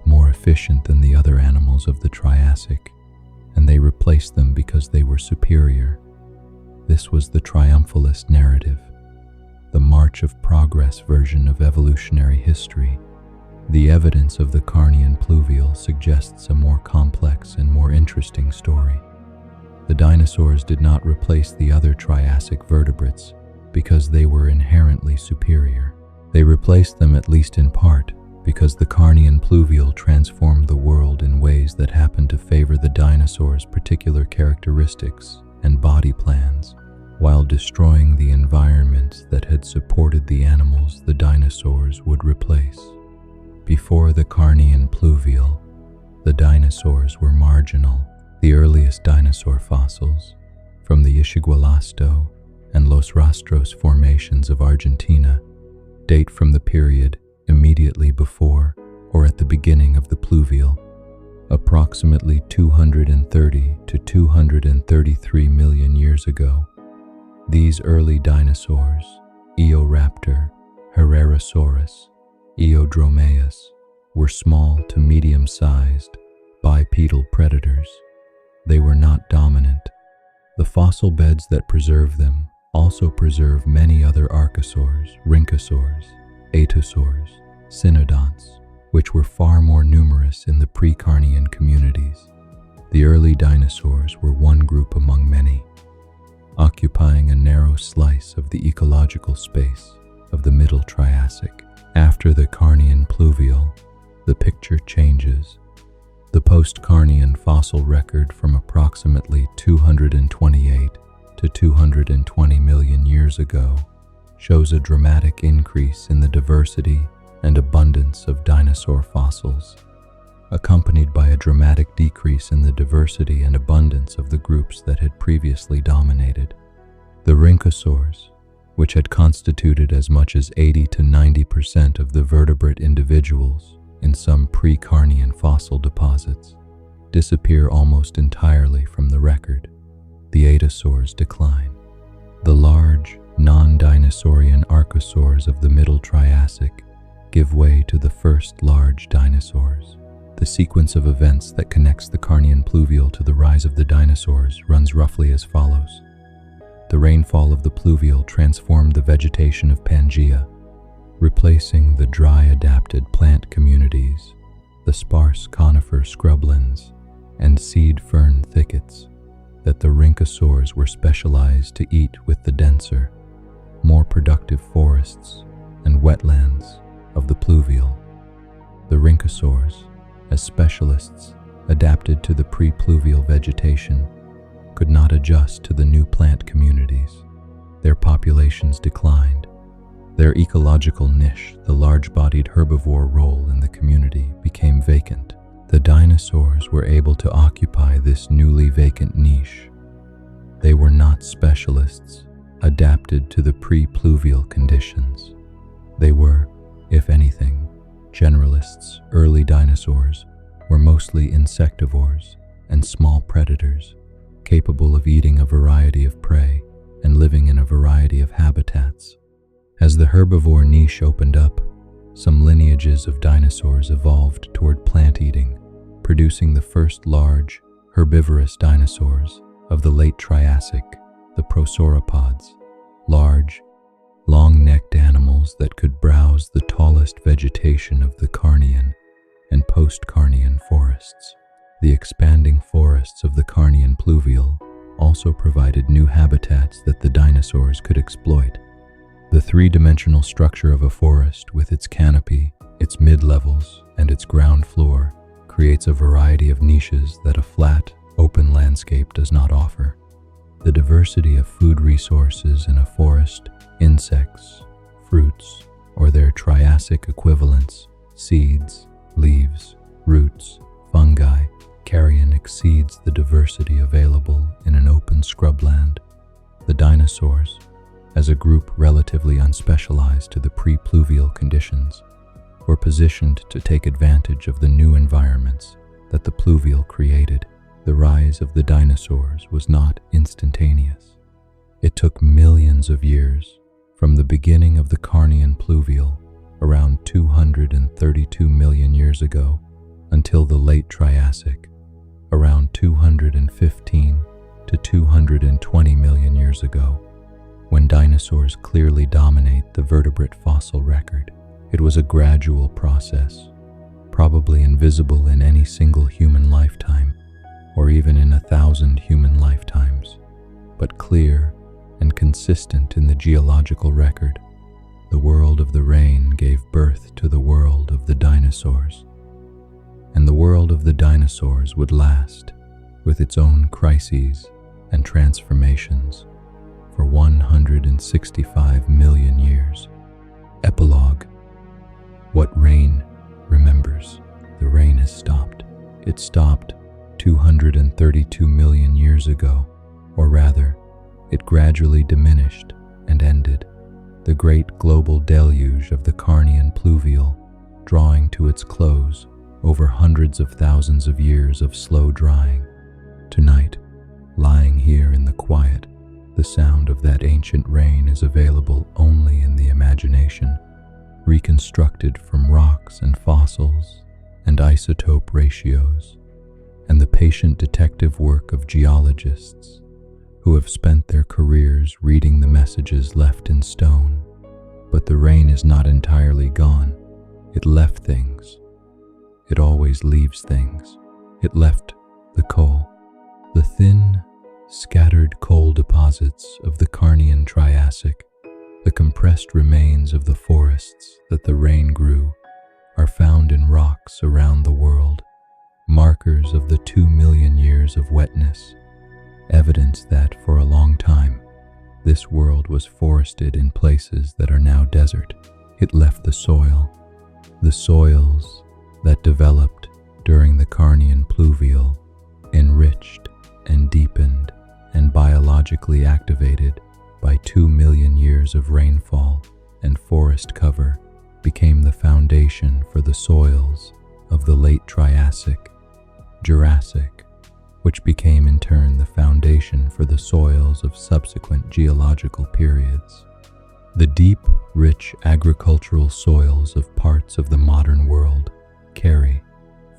more efficient than the other animals of the Triassic, and they replaced them because they were superior. This was the triumphalist narrative, the march of progress version of evolutionary history. The evidence of the Carnian Pluvial suggests a more complex and more interesting story. The dinosaurs did not replace the other Triassic vertebrates because they were inherently superior. They replaced them, at least in part, because the Carnian Pluvial transformed the world in ways that happened to favor the dinosaurs' particular characteristics and body plans, while destroying the environments that had supported the animals the dinosaurs would replace. Before the Carnian Pluvial, the dinosaurs were marginal. The earliest dinosaur fossils, from the Ishigualasto and Los Rastros formations of Argentina, date from the period immediately before or at the beginning of the pluvial, approximately 230 to 233 million years ago. These early dinosaurs, Eoraptor, Herrerasaurus, Eodromeus, were small to medium-sized bipedal predators. They were not dominant. The fossil beds that preserve them also preserve many other archosaurs, rhynchosaurs, atosaurs, cynodonts, which were far more numerous in the pre-Carnian communities. The early dinosaurs were one group among many, occupying a narrow slice of the ecological space of the Middle Triassic. After the Carnian Pluvial, the picture changes. The post-Carnian fossil record from approximately 228 to 220 million years ago shows a dramatic increase in the diversity and abundance of dinosaur fossils, accompanied by a dramatic decrease in the diversity and abundance of the groups that had previously dominated. The rhynchosaurs, which had constituted as much as 80 to 90% of the vertebrate individuals in some pre-Carnian fossil deposits, disappear almost entirely from the record. The Atasaurs decline. The large, non-dinosaurian archosaurs of the Middle Triassic give way to the first large dinosaurs. The sequence of events that connects the Carnian Pluvial to the rise of the dinosaurs runs roughly as follows. The rainfall of the pluvial transformed the vegetation of Pangea, replacing the dry adapted plant communities, the sparse conifer scrublands, and seed fern thickets that the rhynchosaurs were specialized to eat with the denser, more productive forests and wetlands of the pluvial. The rhynchosaurs, as specialists adapted to the pre-pluvial vegetation, could not adjust to the new plant communities. Their populations declined. Their ecological niche, the large-bodied herbivore role in the community, became vacant. The dinosaurs were able to occupy this newly vacant niche. They were not specialists adapted to the pre-pluvial conditions. They were, if anything, generalists. Early dinosaurs were mostly insectivores and small predators, capable of eating a variety of prey and living in a variety of habitats. As the herbivore niche opened up, some lineages of dinosaurs evolved toward plant eating, producing the first large, herbivorous dinosaurs of the late Triassic, the prosauropods, large, long-necked animals that could browse the tallest vegetation of the Carnian and post-Carnian forests. The expanding forests of the Carnian Pluvial also provided new habitats that the dinosaurs could exploit. The three-dimensional structure of a forest with its canopy, its mid-levels, and its ground floor creates a variety of niches that a flat, open landscape does not offer. The diversity of food resources in a forest, insects, fruits, or their Triassic equivalents, seeds, leaves, roots, fungi, carrion exceeds the diversity available in an open scrubland. The dinosaurs, as a group relatively unspecialized to the pre-pluvial conditions, were positioned to take advantage of the new environments that the pluvial created. The rise of the dinosaurs was not instantaneous. It took millions of years, from the beginning of the Carnian Pluvial, around 232 million years ago, until the late Triassic, around 215 to 220 million years ago, when dinosaurs clearly dominate the vertebrate fossil record. It was a gradual process, probably invisible in any single human lifetime, or even in 1,000 human lifetimes, but clear and consistent in the geological record. The world of the rain gave birth to the world of the dinosaurs, and the world of the dinosaurs would last, with its own crises and transformations, for 165 million years. Epilogue. What rain remembers. The rain has stopped. It stopped 232 million years ago, or rather, it gradually diminished and ended. The great global deluge of the Carnian Pluvial, drawing to its close over hundreds of thousands of years of slow drying. Tonight, lying here in the quiet, the sound of that ancient rain is available only in the imagination, reconstructed from rocks and fossils and isotope ratios, and the patient detective work of geologists who have spent their careers reading the messages left in stone. But the rain is not entirely gone. It left things. It always leaves things. It left the coal, the thin, scattered coal deposits of the Carnian Triassic. The compressed remains of the forests that the rain grew are found in rocks around the world, markers of the 2 million years of wetness, evidence that for a long time this world was forested in places that are now desert. It left the soil, the soils that developed during the Carnian Pluvial, enriched and deepened and biologically activated by 2 million years of rainfall and forest cover, became the foundation for the soils of the late Triassic, Jurassic, which became in turn the foundation for the soils of subsequent geological periods. The deep, rich agricultural soils of parts of the modern world carry,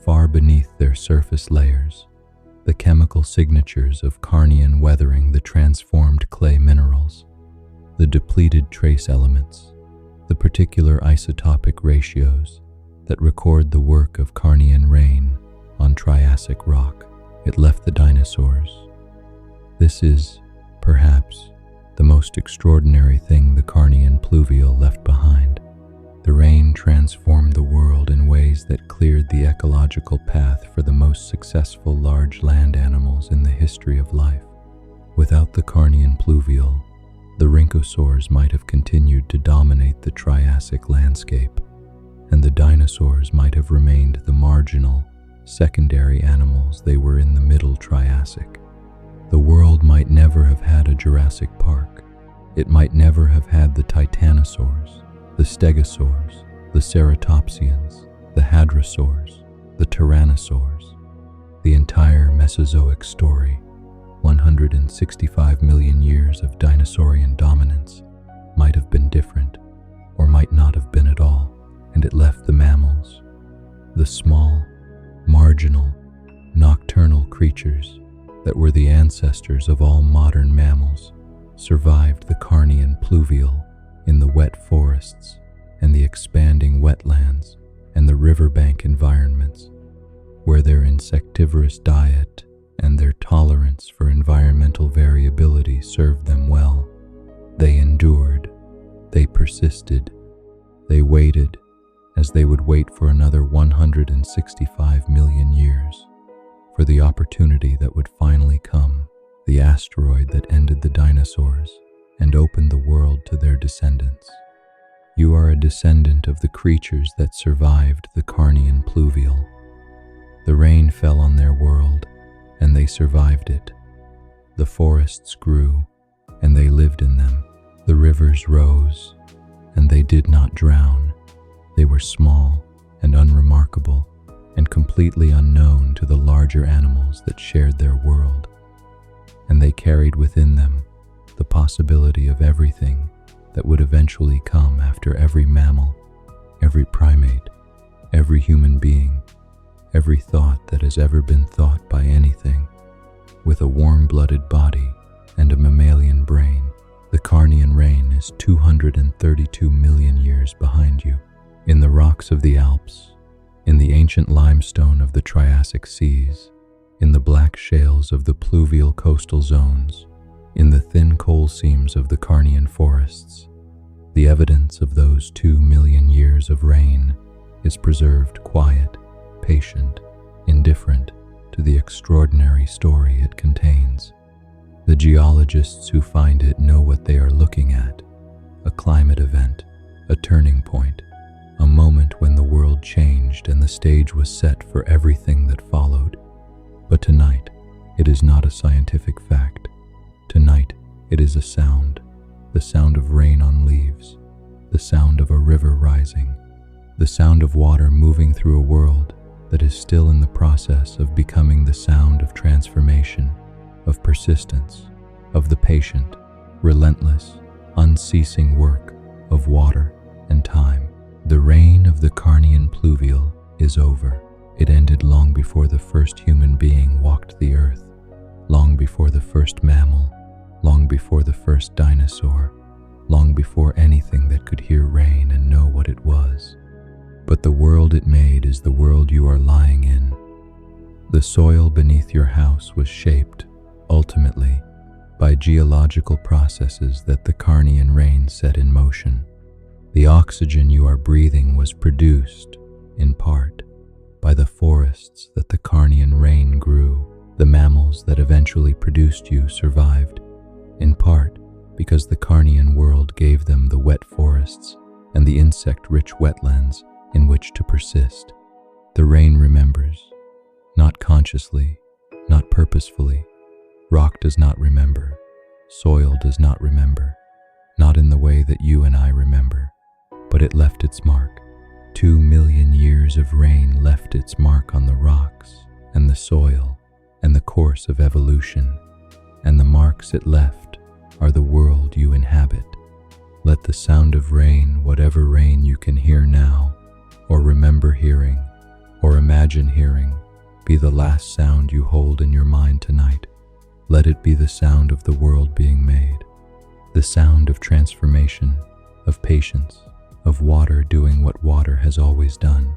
far beneath their surface layers, the chemical signatures of Carnian weathering, the transformed clay minerals, the depleted trace elements, the particular isotopic ratios that record the work of Carnian rain on Triassic rock. It left the dinosaurs. This is, perhaps, the most extraordinary thing the Carnian Pluvial left behind. The rain transformed the world in ways that cleared the ecological path for the most successful large land animals in the history of life. Without the Carnian Pluvial, the rhynchosaurs might have continued to dominate the Triassic landscape, and the dinosaurs might have remained the marginal, secondary animals they were in the Middle Triassic. The world might never have had a Jurassic Park. It might never have had the titanosaurs, the stegosaurs, the ceratopsians, the hadrosaurs, the tyrannosaurs. The entire Mesozoic story, 165 million years of dinosaurian dominance, might have been different, or might not have been at all, and it left the mammals, the small, marginal, nocturnal creatures that were the ancestors of all modern mammals, survived the Carnian Pluvial in the wet forests and the expanding wetlands and the riverbank environments, where their insectivorous diet and their tolerance for environmental variability served them well. They endured, they persisted, they waited, as they would wait for another 165 million years, for the opportunity that would finally come, the asteroid that ended the dinosaurs and opened the world to their descendants. You are a descendant of the creatures that survived the Carnian Pluvial. The rain fell on their world, and they survived it. The forests grew, and they lived in them. The rivers rose, and they did not drown. They were small and unremarkable, and completely unknown to the larger animals that shared their world. And they carried within them the possibility of everything that would eventually come after every mammal, every primate, every human being, every thought that has ever been thought by anything. With a warm-blooded body and a mammalian brain, the Carnian rain is 232 million years behind you. In the rocks of the Alps, in the ancient limestone of the Triassic seas, in the black shales of the pluvial coastal zones, in the thin coal seams of the Carnian forests, the evidence of those 2 million years of rain is preserved quiet, patient, indifferent to the extraordinary story it contains. The geologists who find it know what they are looking at: a climate event, a turning point, a moment when the world changed and the stage was set for everything that followed. But tonight, it is not a scientific fact. Tonight, it is a sound, the sound of rain on leaves, the sound of a river rising, the sound of water moving through a world that is still in the process of becoming the sound of transformation, of persistence, of the patient, relentless, unceasing work of water and time. The reign of the Carnian Pluvial is over. It ended long before the first human being walked the earth, long before the first mammal, long before the first dinosaur, long before anything that could hear rain and know what it was. But the world it made is the world you are lying in. The soil beneath your house was shaped, ultimately, by geological processes that the Carnian rain set in motion. The oxygen you are breathing was produced, in part, by the forests that the Carnian rain grew. The mammals that eventually produced you survived, in part because the Carnian world gave them the wet forests and the insect-rich wetlands in which to persist. The rain remembers, not consciously, not purposefully. Rock does not remember. Soil does not remember, not in the way that you and I remember, but it left its mark. 2 million years of rain left its mark on the rocks and the soil and the course of evolution, and the marks it left are the world you inhabit. Let the sound of rain, whatever rain you can hear now, or remember hearing, or imagine hearing, be the last sound you hold in your mind tonight. Let it be the sound of the world being made, the sound of transformation, of patience, of water doing what water has always done,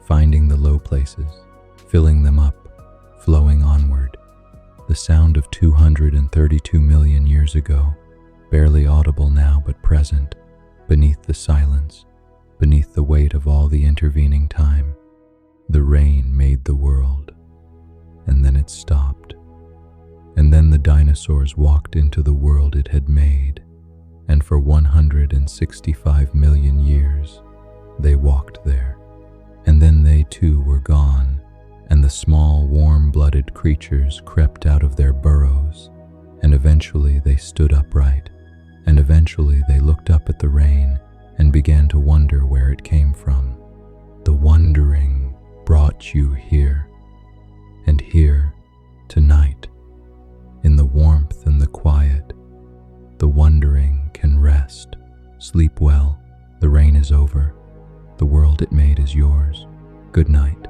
finding the low places, filling them up, flowing onward. The sound of 232 million years ago, barely audible now but present, beneath the silence, beneath the weight of all the intervening time. The rain made the world, and then it stopped. And then the dinosaurs walked into the world it had made, and for 165 million years, they walked there. And then they too were gone, and the small, warm-blooded creatures crept out of their burrows, and eventually they stood upright, and eventually they looked up at the rain and began to wonder where it came from. The wondering brought you here, and here, tonight, in the warmth and the quiet, the wondering can rest. Sleep well, the rain is over, the world it made is yours. Good night.